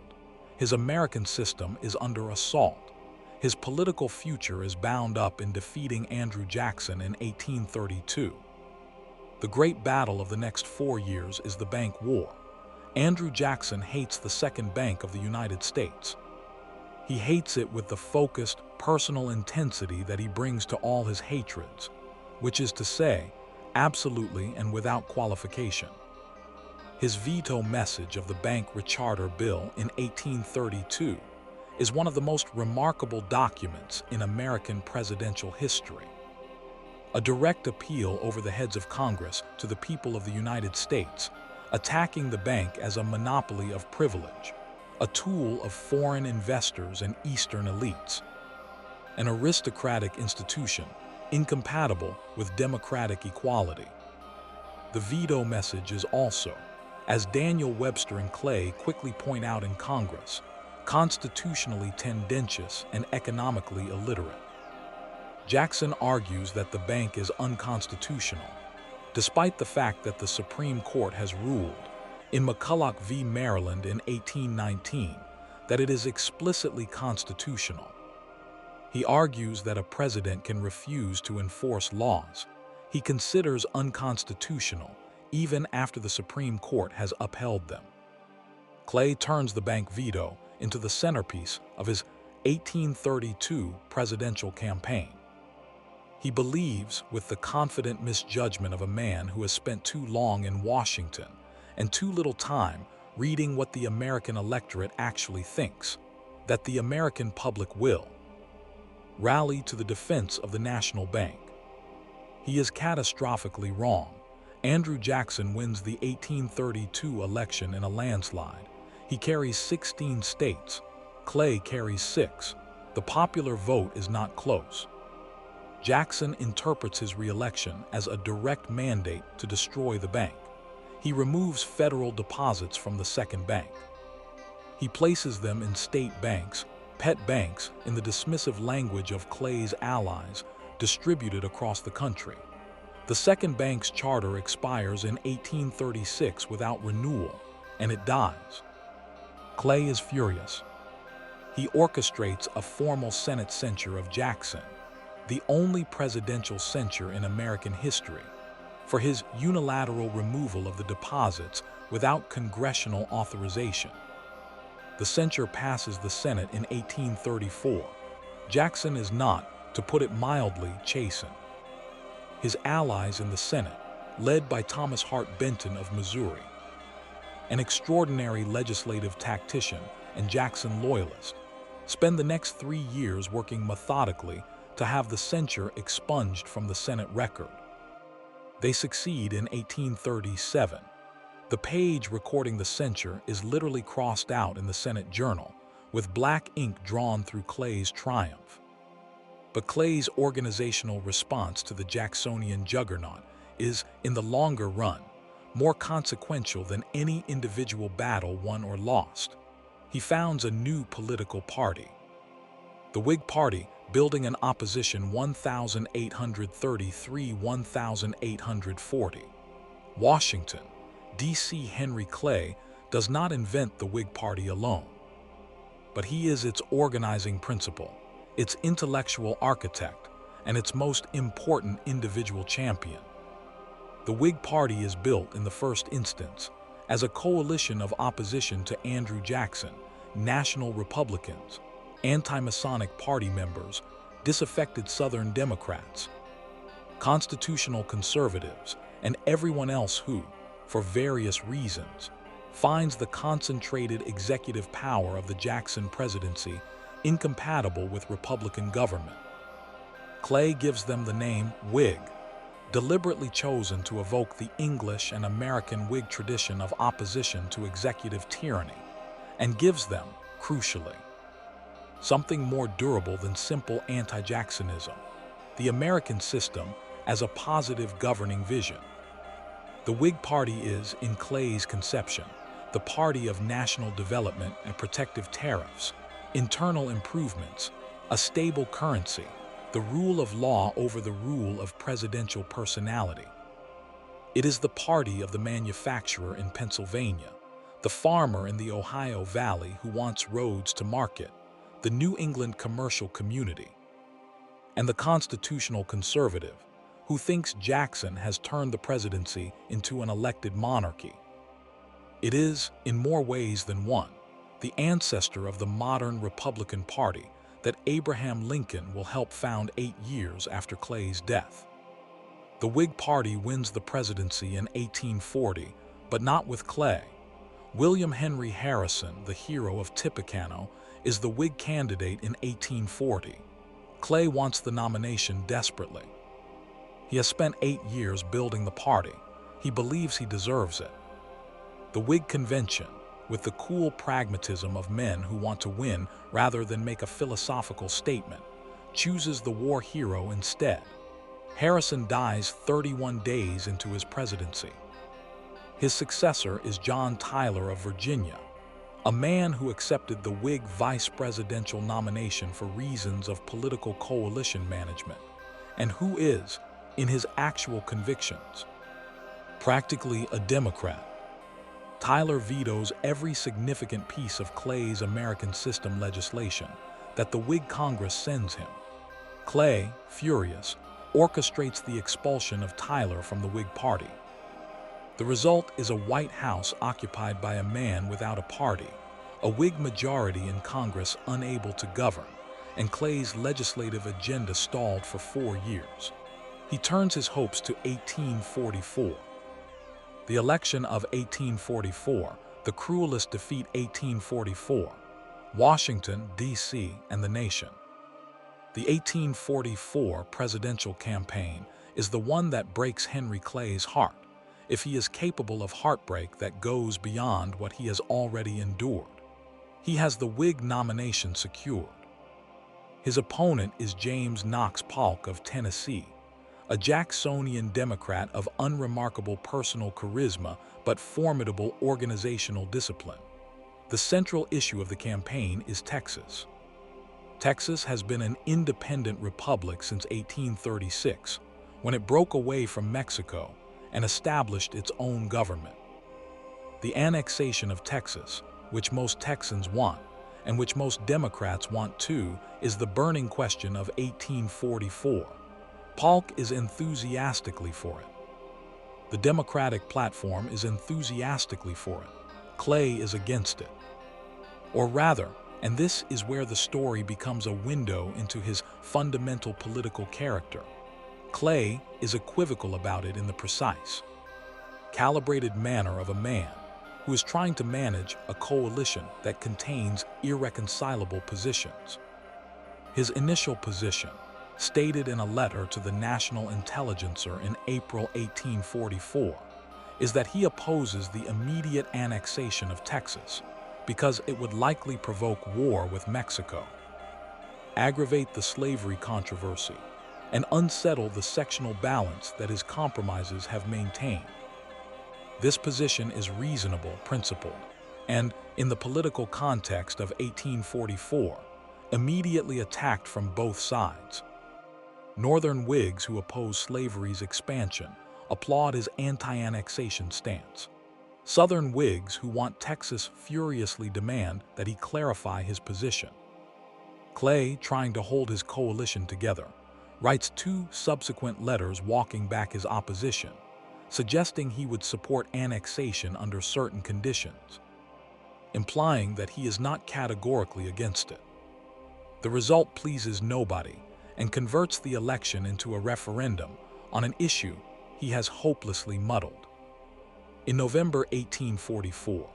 His American system is under assault. His political future is bound up in defeating Andrew Jackson in 1832. The great battle of the next 4 years is the Bank War. Andrew Jackson hates the Second Bank of the United States. He hates it with the focused, personal intensity that he brings to all his hatreds, which is to say, absolutely and without qualification. His veto message of the Bank Recharter Bill in 1832 is one of the most remarkable documents in American presidential history. A direct appeal over the heads of Congress to the people of the United States, attacking the bank as a monopoly of privilege, a tool of foreign investors and Eastern elites, an aristocratic institution incompatible with democratic equality. The veto message is also, as Daniel Webster and Clay quickly point out in Congress, constitutionally tendentious and economically illiterate. Jackson argues that the bank is unconstitutional, despite the fact that the Supreme Court has ruled, in McCulloch v. Maryland in 1819, that it is explicitly constitutional. He argues that a president can refuse to enforce laws he considers unconstitutional even after the Supreme Court has upheld them. Clay turns the bank veto into the centerpiece of his 1832 presidential campaign. He believes, with the confident misjudgment of a man who has spent too long in Washington and too little time reading what the American electorate actually thinks, that the American public will rally to the defense of the national bank. He is catastrophically wrong. Andrew Jackson wins the 1832 election in a landslide. He carries 16 states. Clay carries 6. The popular vote is not close. Jackson interprets his re-election as a direct mandate to destroy the bank. He removes federal deposits from the Second Bank. He places them in state banks, pet banks, in the dismissive language of Clay's allies, distributed across the country. The Second Bank's charter expires in 1836 without renewal, and it dies. Clay is furious. He orchestrates a formal Senate censure of Jackson, the only presidential censure in American history, for his unilateral removal of the deposits without congressional authorization. The censure passes the Senate in 1834. Jackson is not, to put it mildly, chastened. His allies in the Senate, led by Thomas Hart Benton of Missouri, an extraordinary legislative tactician and Jackson loyalist, spend the next 3 years working methodically to have the censure expunged from the Senate record. They succeed in 1837. The page recording the censure is literally crossed out in the Senate Journal, with black ink drawn through Clay's triumph. But Clay's organizational response to the Jacksonian juggernaut is, in the longer run, more consequential than any individual battle won or lost. He founds a new political party, the Whig Party, building an opposition 1833–1840. Washington, D.C. Henry Clay does not invent the Whig Party alone, but he is its organizing principle, its intellectual architect, and its most important individual champion. The Whig Party is built in the first instance as a coalition of opposition to Andrew Jackson, national Republicans, anti-Masonic Party members, disaffected Southern Democrats, constitutional conservatives, and everyone else who, for various reasons, finds the concentrated executive power of the Jackson presidency incompatible with Republican government. Clay gives them the name Whig, deliberately chosen to evoke the English and American Whig tradition of opposition to executive tyranny, and gives them, crucially, something more durable than simple anti-Jacksonism: the American system as a positive governing vision. The Whig Party is, in Clay's conception, the party of national development and protective tariffs, internal improvements, a stable currency, the rule of law over the rule of presidential personality. It is the party of the manufacturer in Pennsylvania, the farmer in the Ohio Valley who wants roads to market, the New England commercial community, and the constitutional conservative who thinks Jackson has turned the presidency into an elected monarchy. It is, in more ways than one, the ancestor of the modern Republican Party that Abraham Lincoln will help found 8 years after Clay's death. The Whig Party wins the presidency in 1840, but not with Clay. William Henry Harrison, the hero of Tippecanoe, is the Whig candidate in 1840. Clay wants the nomination desperately. He has spent 8 years building the party. He believes he deserves it. The Whig convention, with the cool pragmatism of men who want to win rather than make a philosophical statement, chooses the war hero instead. Harrison dies 31 days into his presidency. His successor is John Tyler of Virginia, a man who accepted the Whig vice presidential nomination for reasons of political coalition management, and who is, in his actual convictions, practically a Democrat. Tyler vetoes every significant piece of Clay's American system legislation that the Whig Congress sends him. Clay, furious, orchestrates the expulsion of Tyler from the Whig Party. The result is a White House occupied by a man without a party, a Whig majority in Congress unable to govern, and Clay's legislative agenda stalled for 4 years. He turns his hopes to 1844. The election of 1844, the cruelest defeat 1844, Washington, D.C., and the nation. The 1844 presidential campaign is the one that breaks Henry Clay's heart, if he is capable of heartbreak that goes beyond what he has already endured. He has the Whig nomination secured. His opponent is James Knox Polk of Tennessee, a Jacksonian Democrat of unremarkable personal charisma but formidable organizational discipline. The central issue of the campaign is Texas. Texas has been an independent republic since 1836, when it broke away from Mexico and established its own government. The annexation of Texas, which most Texans want, and which most Democrats want too, is the burning question of 1844. Polk is enthusiastically for it. The Democratic platform is enthusiastically for it. Clay is against it. Or rather, and this is where the story becomes a window into his fundamental political character, Clay is equivocal about it in the precise, calibrated manner of a man who is trying to manage a coalition that contains irreconcilable positions. His initial position, stated in a letter to the National Intelligencer in April 1844, is that he opposes the immediate annexation of Texas because it would likely provoke war with Mexico, aggravate the slavery controversy, and unsettle the sectional balance that his compromises have maintained. This position is reasonable, principled, and, in the political context of 1844, immediately attacked from both sides. Northern Whigs who oppose slavery's expansion applaud his anti-annexation stance. Southern Whigs who want Texas furiously demand that he clarify his position. Clay, trying to hold his coalition together, writes 2 subsequent letters walking back his opposition, suggesting he would support annexation under certain conditions. implying that he is not categorically against it. The result pleases nobody and converts the election into a referendum on an issue he has hopelessly muddled. In November 1844,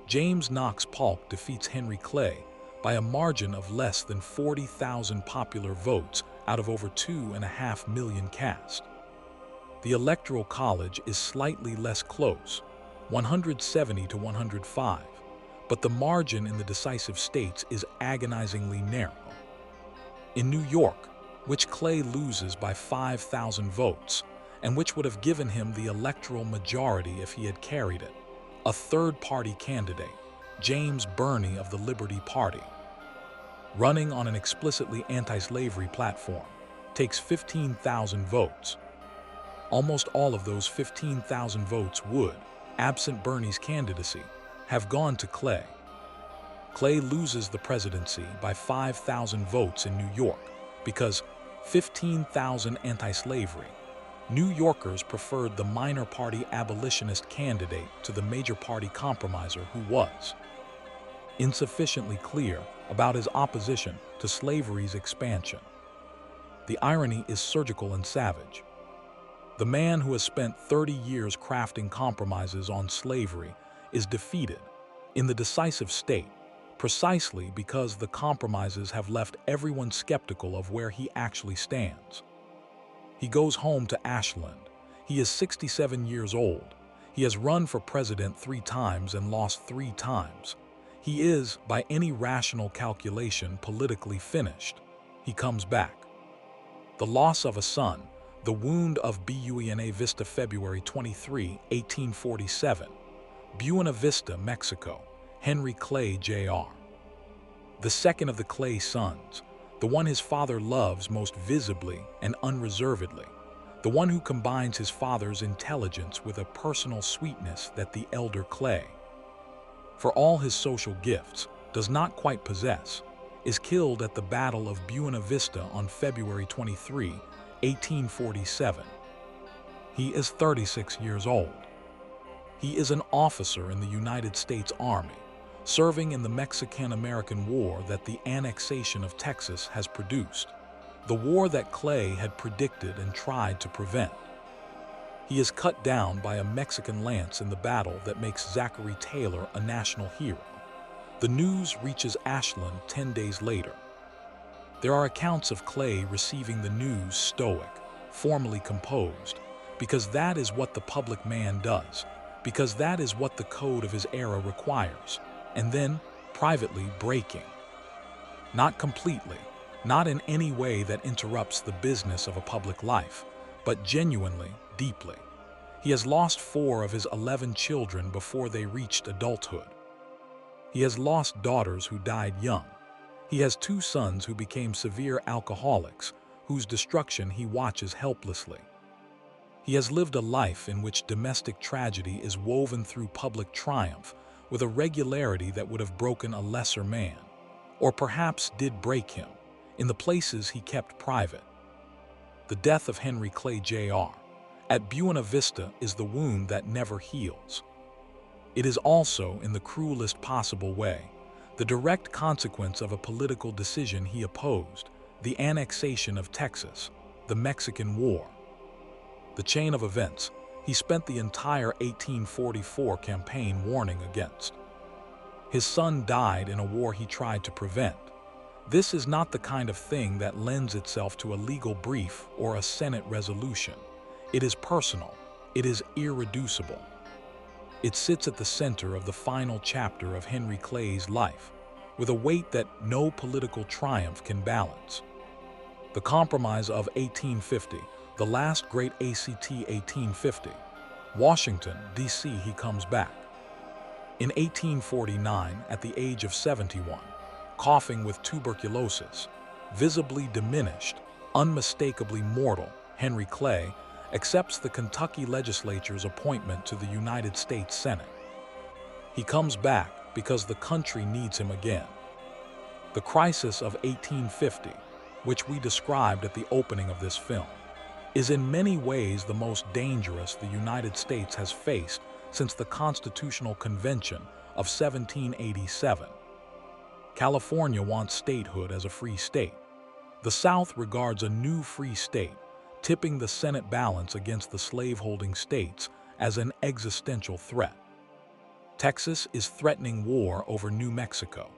James Knox Polk defeats Henry Clay by a margin of less than 40,000 popular votes out of over 2.5 million cast. The Electoral College is slightly less close, 170 to 105, but the margin in the decisive states is agonizingly narrow. In New York, which Clay loses by 5,000 votes, and which would have given him the electoral majority if he had carried it, a third-party candidate, James Birney of the Liberty Party, running on an explicitly anti-slavery platform, takes 15,000 votes. Almost all of those 15,000 votes would, absent Birney's candidacy, have gone to Clay. Clay loses the presidency by 5,000 votes in New York because 15,000 anti-slavery New Yorkers preferred the minor party abolitionist candidate to the major party compromiser who was insufficiently clear about his opposition to slavery's expansion. The irony is surgical and savage. The man who has spent 30 years crafting compromises on slavery is defeated in the decisive state precisely because the compromises have left everyone skeptical of where he actually stands. He goes home to Ashland. He is 67 years old. He has run for president 3 times and lost 3 times. He is, by any rational calculation, politically finished. He comes back. The loss of a son, the wound of Buena Vista, February 23, 1847. Buena Vista, Mexico. Henry Clay, Jr. The second of the Clay sons, the one his father loves most visibly and unreservedly, the one who combines his father's intelligence with a personal sweetness that the elder Clay, for all his social gifts, does not quite possess, is killed at the Battle of Buena Vista on February 23, 1847. He is 36 years old. He is an officer in the United States Army, serving in the Mexican-American War that the annexation of Texas has produced, the war that Clay had predicted and tried to prevent. He is cut down by a Mexican lance in the battle that makes Zachary Taylor a national hero. The news reaches Ashland 10 days later. There are accounts of Clay receiving the news stoic, formally composed, because that is what the public man does, because that is what the code of his era requires, and then privately breaking. Not completely, not in any way that interrupts the business of a public life, but genuinely, deeply. He has lost 4 of his 11 children before they reached adulthood. He has lost daughters who died young. He has 2 sons who became severe alcoholics, whose destruction he watches helplessly. He has lived a life in which domestic tragedy is woven through public triumph with a regularity that would have broken a lesser man, or perhaps did break him, in the places he kept private. The death of Henry Clay, Jr. at Buena Vista is the wound that never heals. It is also, in the cruelest possible way, the direct consequence of a political decision he opposed, the annexation of Texas, the Mexican War. The chain of events he spent the entire 1844 campaign warning against. His son died in a war he tried to prevent. This is not the kind of thing that lends itself to a legal brief or a Senate resolution. It is personal. It is irreducible. It sits at the center of the final chapter of Henry Clay's life, with a weight that no political triumph can balance. The Compromise of 1850, the last great ACT 1850. Washington, D.C. He comes back. In 1849, at the age of 71, coughing with tuberculosis, visibly diminished, unmistakably mortal, Henry Clay accepts the Kentucky legislature's appointment to the United States Senate. He comes back because the country needs him again. The crisis of 1850, which we described at the opening of this film, is in many ways the most dangerous the United States has faced since the Constitutional Convention of 1787. California wants statehood as a free state. The South regards a new free state, tipping the Senate balance against the slaveholding states as an existential threat. Texas is threatening war over New Mexico.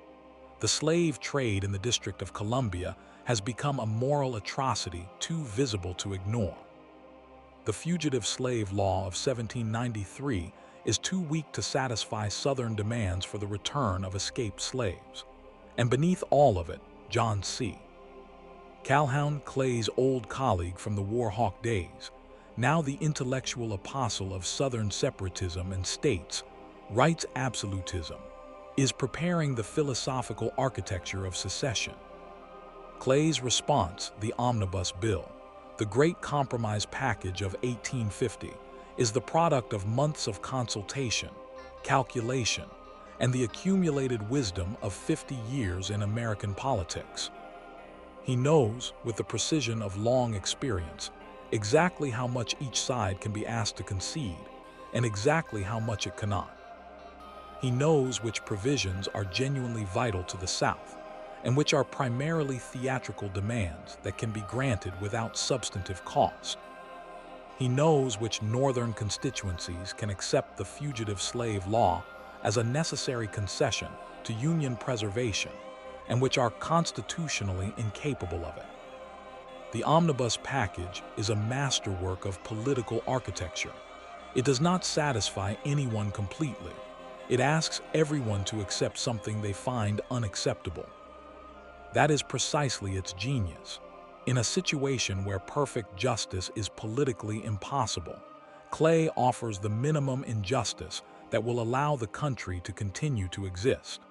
The slave trade in the District of Columbia has become a moral atrocity too visible to ignore. The Fugitive Slave Law of 1793 is too weak to satisfy Southern demands for the return of escaped slaves. And beneath all of it, John C. Calhoun, Clay's old colleague from the War Hawk days, now the intellectual apostle of Southern separatism and states' rights absolutism, is preparing the philosophical architecture of secession. Clay's response, the Omnibus Bill, the Great Compromise Package of 1850, is the product of months of consultation, calculation, and the accumulated wisdom of 50 years in American politics. He knows, with the precision of long experience, exactly how much each side can be asked to concede, and exactly how much it cannot. He knows which provisions are genuinely vital to the South, and which are primarily theatrical demands that can be granted without substantive cost. He knows which Northern constituencies can accept the fugitive slave law as a necessary concession to Union preservation, and which are constitutionally incapable of it. The Omnibus Package is a masterwork of political architecture. It does not satisfy anyone completely. It asks everyone to accept something they find unacceptable. That is precisely its genius. In a situation where perfect justice is politically impossible, Clay offers the minimum injustice that will allow the country to continue to exist.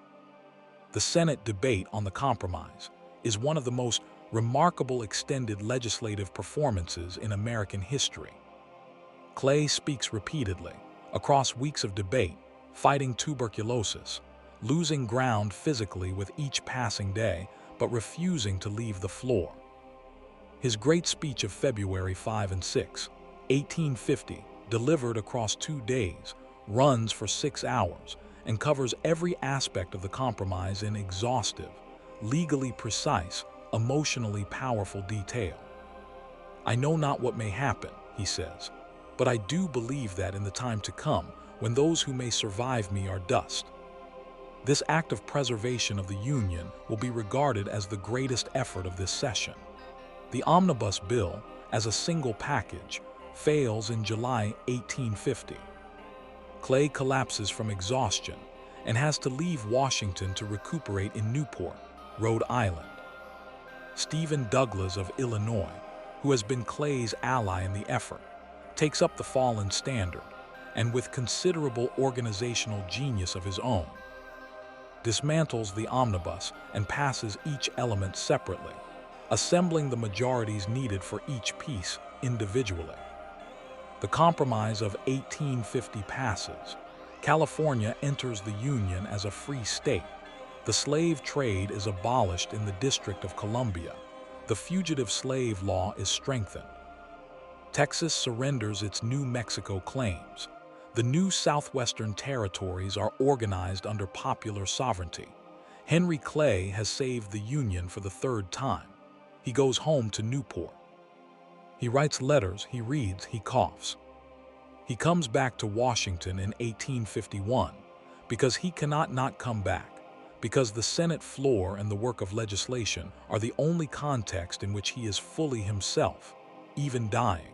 The Senate debate on the compromise is one of the most remarkable extended legislative performances in American history. Clay speaks repeatedly, across weeks of debate, fighting tuberculosis, losing ground physically with each passing day, but refusing to leave the floor. His great speech of February 5 and 6, 1850, delivered across 2 days, runs for 6 hours, and covers every aspect of the compromise in exhaustive, legally precise, emotionally powerful detail. "I know not what may happen," he says, "but I do believe that in the time to come, when those who may survive me are dust, this act of preservation of the Union will be regarded as the greatest effort of this session." The Omnibus Bill, as a single package, fails in July 1850. Clay collapses from exhaustion and has to leave Washington to recuperate in Newport, Rhode Island. Stephen Douglas of Illinois, who has been Clay's ally in the effort, takes up the fallen standard and, with considerable organizational genius of his own, dismantles the omnibus and passes each element separately, assembling the majorities needed for each piece individually. The Compromise of 1850 passes. California enters the Union as a free state. The slave trade is abolished in the District of Columbia. The fugitive slave law is strengthened. Texas surrenders its New Mexico claims. The new southwestern territories are organized under popular sovereignty. Henry Clay has saved the Union for the 3rd time. He goes home to Newport. He writes letters, he reads, he coughs. He comes back to Washington in 1851 because he cannot not come back, because the Senate floor and the work of legislation are the only context in which he is fully himself, even dying.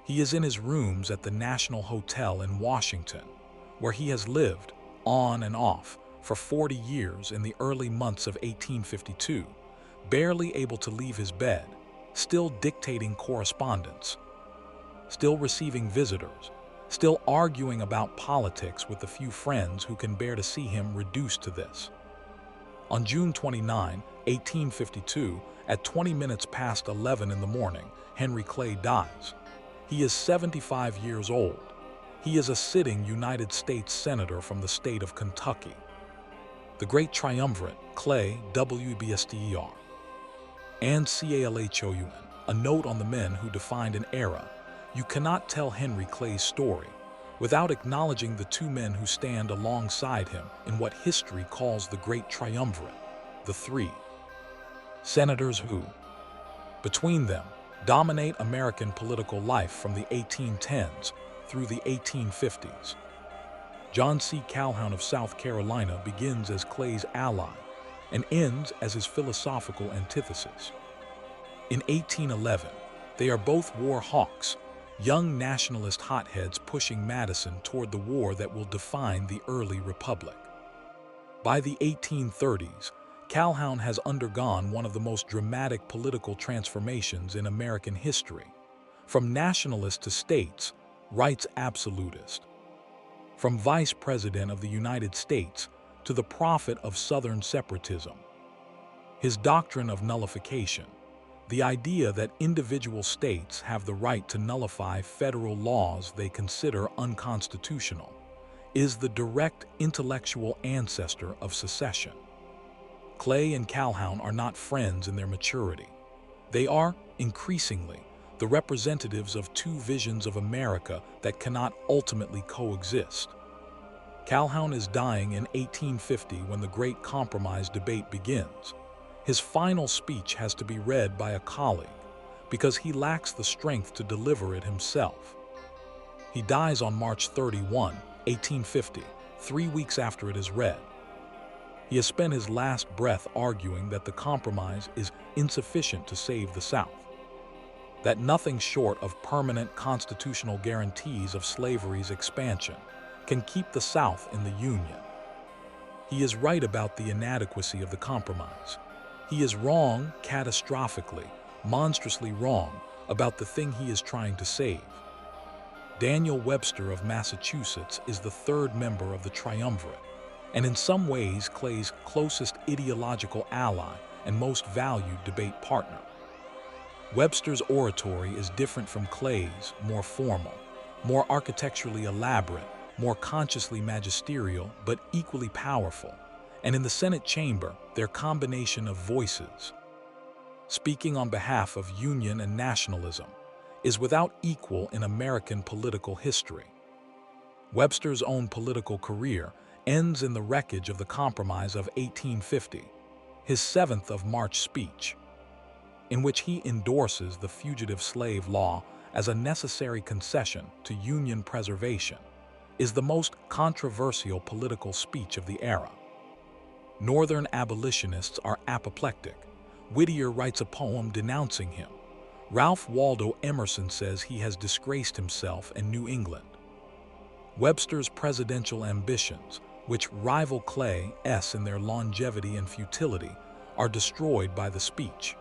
He is in his rooms at the National Hotel in Washington, where he has lived, on and off, for 40 years in the early months of 1852, barely able to leave his bed, still dictating correspondence, still receiving visitors, still arguing about politics with the few friends who can bear to see him reduced to this. On June 29, 1852, at 20 minutes past 11 in the morning, Henry Clay dies. He is 75 years old. He is a sitting United States Senator from the state of Kentucky. The great triumvirate, Clay, WBSTER, and CALHOUN, a note on the men who defined an era. You cannot tell Henry Clay's story without acknowledging the two men who stand alongside him in what history calls the Great Triumvirate, the three senators who, between them, dominate American political life from the 1810s through the 1850s. John C. Calhoun of South Carolina begins as Clay's ally and ends as his philosophical antithesis. In 1811, they are both war hawks, young nationalist hotheads pushing Madison toward the war that will define the early republic. By the 1830s, Calhoun has undergone one of the most dramatic political transformations in American history. From nationalist to states, rights absolutist. From Vice President of the United States to the prophet of Southern separatism. His doctrine of nullification, the idea that individual states have the right to nullify federal laws they consider unconstitutional, is the direct intellectual ancestor of secession. Clay and Calhoun are not friends in their maturity. They are, increasingly, the representatives of two visions of America that cannot ultimately coexist. Calhoun is dying in 1850 when the Great Compromise debate begins. His final speech has to be read by a colleague because he lacks the strength to deliver it himself. He dies on March 31, 1850, 3 weeks after it is read. He has spent his last breath arguing that the compromise is insufficient to save the South, that nothing short of permanent constitutional guarantees of slavery's expansion can keep the South in the Union. He is right about the inadequacy of the compromise. He is wrong, catastrophically, monstrously wrong, about the thing he is trying to save. Daniel Webster of Massachusetts is the third member of the triumvirate, and in some ways Clay's closest ideological ally and most valued debate partner. Webster's oratory is different from Clay's, more formal, more architecturally elaborate, more consciously magisterial, but equally powerful. And in the Senate chamber, their combination of voices, speaking on behalf of union and nationalism, is without equal in American political history. Webster's own political career ends in the wreckage of the Compromise of 1850, his 7th of March speech, in which he endorses the fugitive slave law as a necessary concession to Union preservation, is the most controversial political speech of the era. Northern abolitionists are apoplectic. Whittier writes a poem denouncing him. Ralph Waldo Emerson says he has disgraced himself and New England. Webster's presidential ambitions, which rival Clay's in their longevity and futility, are destroyed by the speech.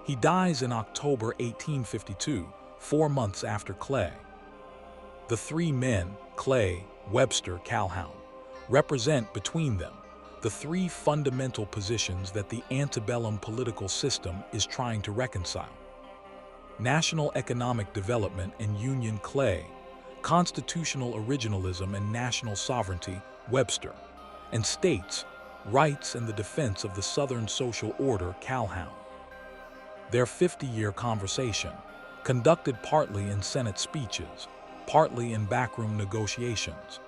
He dies in October 1852, 4 months after Clay. The three men, Clay, Webster, Calhoun, represent between them the three fundamental positions that the antebellum political system is trying to reconcile: national economic development and Union, Clay; constitutional originalism and national sovereignty, Webster; and states, rights and the defense of the Southern social order, Calhoun. Their 50-year conversation, conducted partly in Senate speeches, partly in backroom negotiations,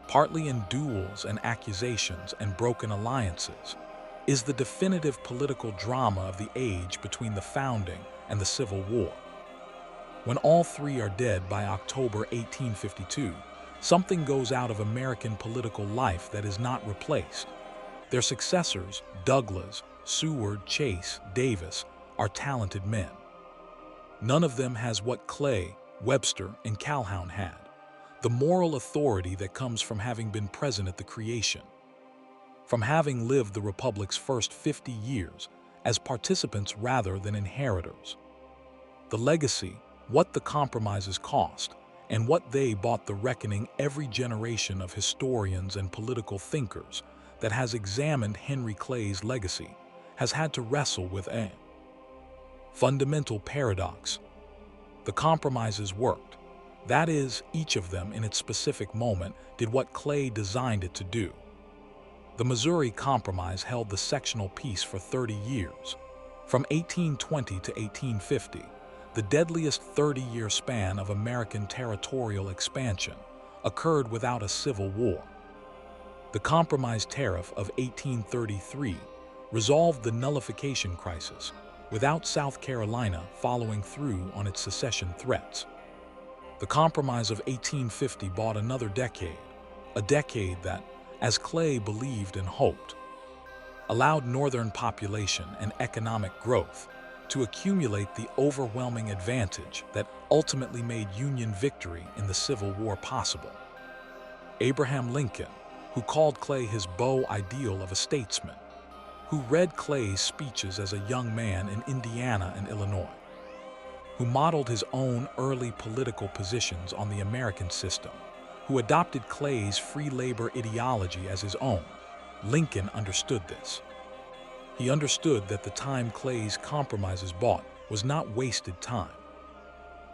partly in duels and accusations and broken alliances, is the definitive political drama of the age between the founding and the Civil War. When all three are dead by October 1852, something goes out of American political life that is not replaced. Their successors, Douglas, Seward, Chase, Davis, are talented men. None of them has what Clay, Webster, and Calhoun had: the moral authority that comes from having been present at the creation, from having lived the Republic's first 50 years as participants rather than inheritors. The legacy, what the compromises cost, and what they bought the reckoning every generation of historians and political thinkers that has examined Henry Clay's legacy has had to wrestle with a fundamental paradox. The compromises worked. That is, each of them in its specific moment did what Clay designed it to do. The Missouri Compromise held the sectional peace for 30 years. From 1820 to 1850, the deadliest 30-year span of American territorial expansion, occurred without a civil war. The Compromise Tariff of 1833 resolved the nullification crisis without South Carolina following through on its secession threats. The Compromise of 1850 bought another decade, a decade that, as Clay believed and hoped, allowed Northern population and economic growth to accumulate the overwhelming advantage that ultimately made Union victory in the Civil War possible. Abraham Lincoln, who called Clay his beau ideal of a statesman, who read Clay's speeches as a young man in Indiana and Illinois, who modeled his own early political positions on the American system, who adopted Clay's free labor ideology as his own, Lincoln understood this. He understood that the time Clay's compromises bought was not wasted time.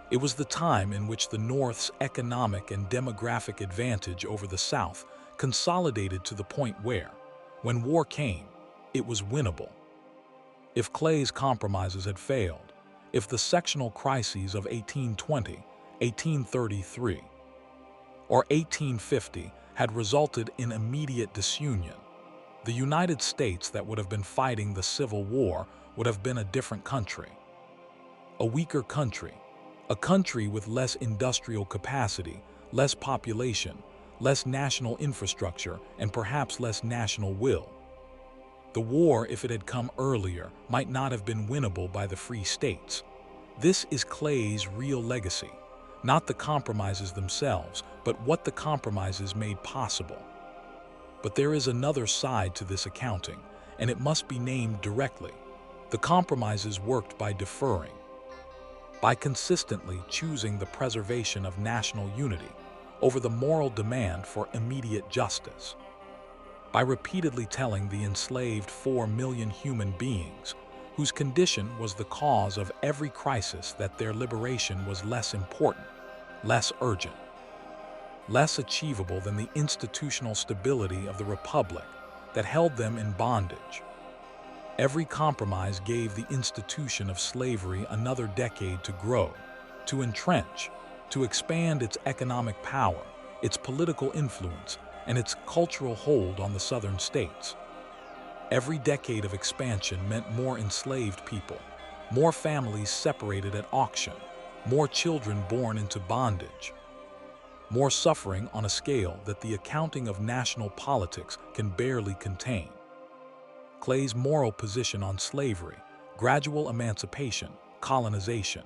It was the time in which the North's economic and demographic advantage over the South consolidated to the point where, when war came, it was winnable. If Clay's compromises had failed, if the sectional crises of 1820, 1833, or 1850 had resulted in immediate disunion, the United States that would have been fighting the Civil War would have been a different country. A weaker country, a country with less industrial capacity, less population, less national infrastructure, and perhaps less national will. The war, if it had come earlier, might not have been winnable by the free states. This is Clay's real legacy, not the compromises themselves, but what the compromises made possible. But there is another side to this accounting, and it must be named directly. The compromises worked by deferring, by consistently choosing the preservation of national unity over the moral demand for immediate justice, by repeatedly telling the enslaved 4 million human beings whose condition was the cause of every crisis that their liberation was less important, less urgent, less achievable than the institutional stability of the republic that held them in bondage. Every compromise gave the institution of slavery another decade to grow, to entrench, to expand its economic power, its political influence, and its cultural hold on the southern states. Every decade of expansion meant more enslaved people, more families separated at auction, more children born into bondage, more suffering on a scale that the accounting of national politics can barely contain. Clay's moral position on slavery, gradual emancipation, colonization.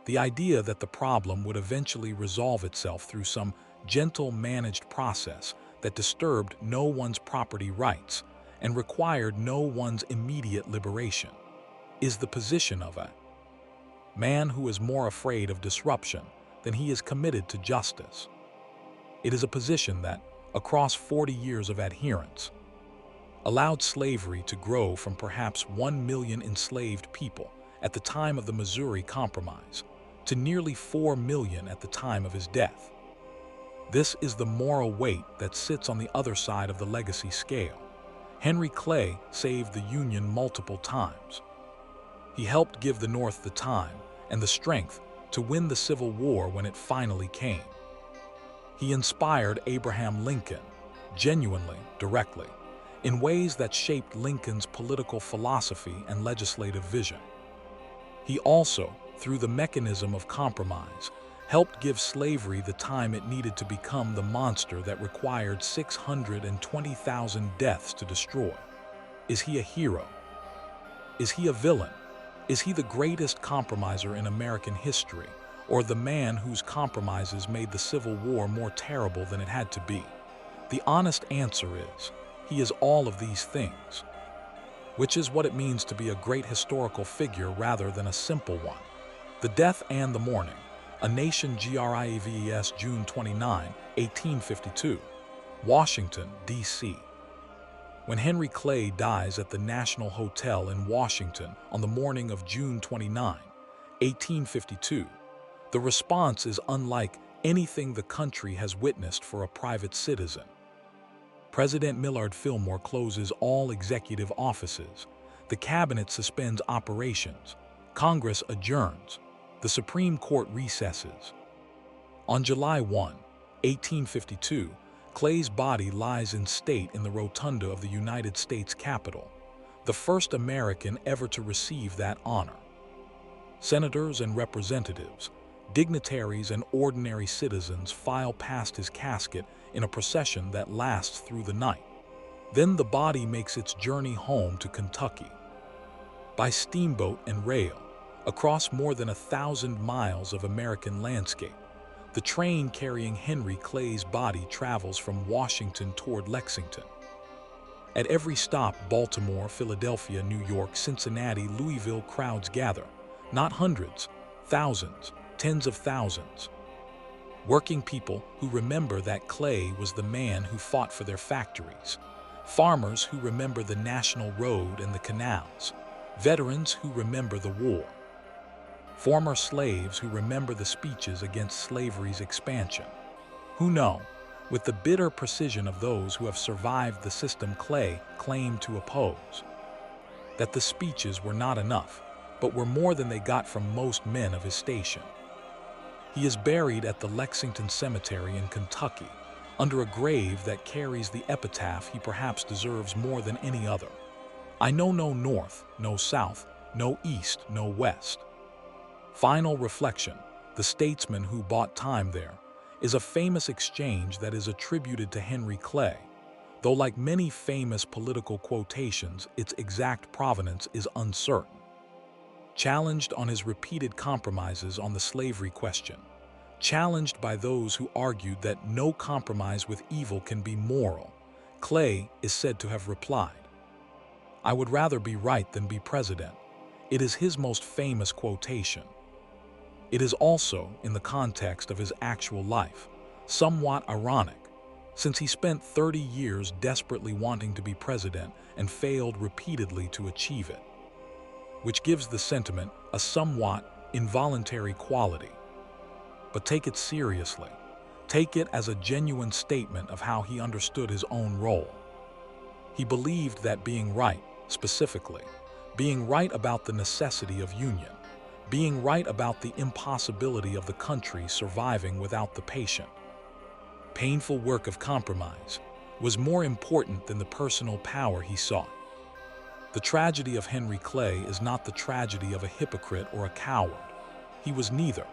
The idea that the problem would eventually resolve itself through some gentle managed process that disturbed no one's property rights and required no one's immediate liberation, is the position of a man who is more afraid of disruption than he is committed to justice. It is a position that, across 40 years of adherence, allowed slavery to grow from perhaps 1 million enslaved people at the time of the Missouri Compromise to nearly 4 million at the time of his death. This is the moral weight that sits on the other side of the legacy scale. Henry Clay saved the Union multiple times. He helped give the North the time and the strength to win the Civil War when it finally came. He inspired Abraham Lincoln, genuinely, directly, in ways that shaped Lincoln's political philosophy and legislative vision. He also, through the mechanism of compromise, helped give slavery the time it needed to become the monster that required 620,000 deaths to destroy. Is he a hero? Is he a villain? Is he the greatest compromiser in American history, or the man whose compromises made the Civil War more terrible than it had to be? The honest answer is, he is all of these things, which is what it means to be a great historical figure rather than a simple one. The Death and the Mourning, A Nation Greves, June 29, 1852, Washington, D.C. When Henry Clay dies at the National Hotel in Washington on the morning of June 29, 1852, the response is unlike anything the country has witnessed for a private citizen. President Millard Fillmore closes all executive offices, the cabinet suspends operations, Congress adjourns, the Supreme Court recesses. On July 1, 1852, Clay's body lies in state in the rotunda of the United States Capitol, the first American ever to receive that honor. Senators and representatives, dignitaries and ordinary citizens file past his casket in a procession that lasts through the night. Then the body makes its journey home to Kentucky. By steamboat and rail, across more than 1,000 miles of American landscape, the train carrying Henry Clay's body travels from Washington toward Lexington. At every stop, Baltimore, Philadelphia, New York, Cincinnati, Louisville, crowds gather, not hundreds, thousands, tens of thousands. Working people who remember that Clay was the man who fought for their factories, farmers who remember the national road and the canals, veterans who remember the war, former slaves who remember the speeches against slavery's expansion, who know, with the bitter precision of those who have survived the system Clay claimed to oppose, that the speeches were not enough, but were more than they got from most men of his station. He is buried at the Lexington Cemetery in Kentucky, under a grave that carries the epitaph he perhaps deserves more than any other. I know no north, no south, no east, no west. Final reflection, the statesman who bought time there, is a famous exchange that is attributed to Henry Clay, though like many famous political quotations, its exact provenance is uncertain. Challenged on his repeated compromises on the slavery question, challenged by those who argued that no compromise with evil can be moral, Clay is said to have replied, "I would rather be right than be president." It is his most famous quotation. It is also, in the context of his actual life, somewhat ironic, since he spent 30 years desperately wanting to be president and failed repeatedly to achieve it, which gives the sentiment a somewhat involuntary quality. But take it seriously. Take it as a genuine statement of how he understood his own role. He believed that being right, specifically, being right about the necessity of union, being right about the impossibility of the country surviving without the patient, painful work of compromise, was more important than the personal power he sought. The tragedy of Henry Clay is not the tragedy of a hypocrite or a coward. He was neither.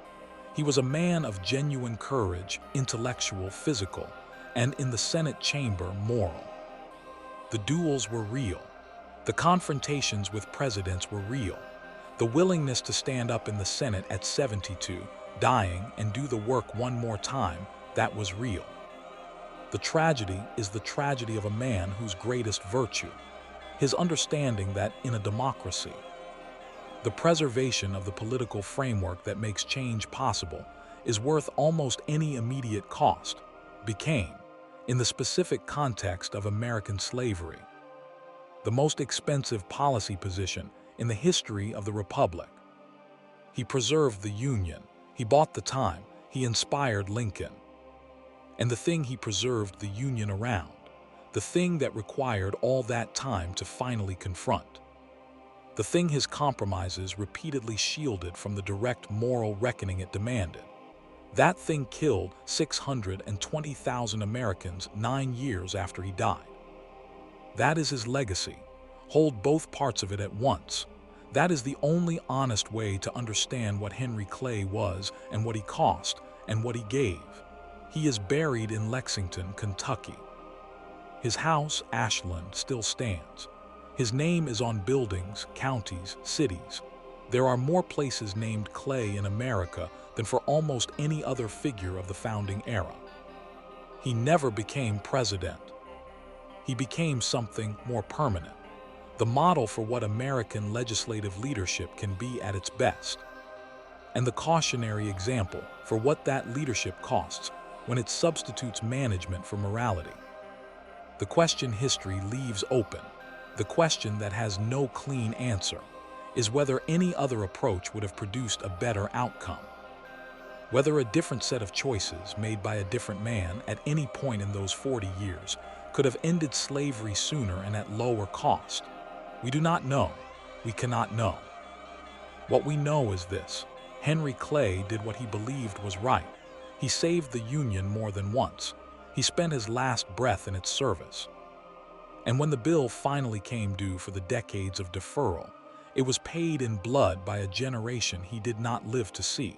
He was a man of genuine courage, intellectual, physical, and in the Senate chamber, moral. The duels were real. The confrontations with presidents were real. The willingness to stand up in the Senate at 72, dying, and do the work one more time, that was real. The tragedy is the tragedy of a man whose greatest virtue, his understanding that in a democracy, the preservation of the political framework that makes change possible is worth almost any immediate cost, became, in the specific context of American slavery, the most expensive policy position in the history of the Republic. He preserved the Union, he bought the time, he inspired Lincoln. And the thing he preserved the Union around, the thing that required all that time to finally confront, the thing his compromises repeatedly shielded from the direct moral reckoning it demanded, that thing killed 620,000 Americans 9 years after he died. That is his legacy. Hold both parts of it at once. That is the only honest way to understand what Henry Clay was and what he cost and what he gave. He is buried in Lexington, Kentucky. His house, Ashland, still stands. His name is on buildings, counties, cities. There are more places named Clay in America than for almost any other figure of the founding era. He never became president. He became something more permanent, the model for what American legislative leadership can be at its best, and the cautionary example for what that leadership costs when it substitutes management for morality. The question history leaves open, the question that has no clean answer, is whether any other approach would have produced a better outcome. Whether a different set of choices made by a different man at any point in those 40 years could have ended slavery sooner and at lower cost. We do not know. We cannot know. What we know is this: Henry Clay did what he believed was right. He saved the Union more than once. He spent his last breath in its service. And when the bill finally came due for the decades of deferral, it was paid in blood by a generation he did not live to see.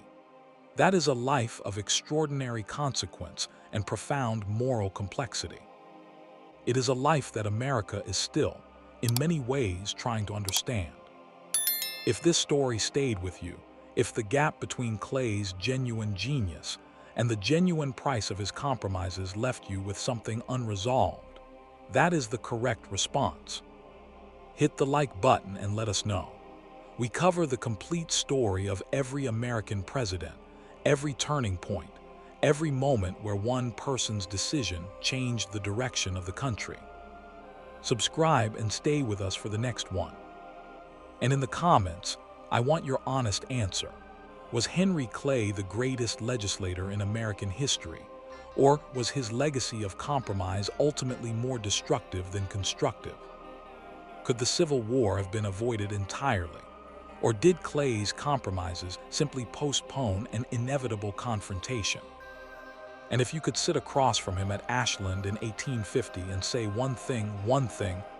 That is a life of extraordinary consequence and profound moral complexity. It is a life that America is still, in many ways, trying to understand. If this story stayed with you, if the gap between Clay's genuine genius and the genuine price of his compromises left you with something unresolved, that is the correct response. Hit the like button and let us know. We cover the complete story of every American president, every turning point, every moment where one person's decision changed the direction of the country. Subscribe and stay with us for the next one. And in the comments, I want your honest answer. Was Henry Clay the greatest legislator in American history? Or was his legacy of compromise ultimately more destructive than constructive? Could the Civil War have been avoided entirely? Or did Clay's compromises simply postpone an inevitable confrontation? And if you could sit across from him at Ashland in 1850 and say one thing,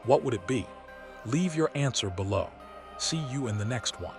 what would it be? Leave your answer below. See you in the next one.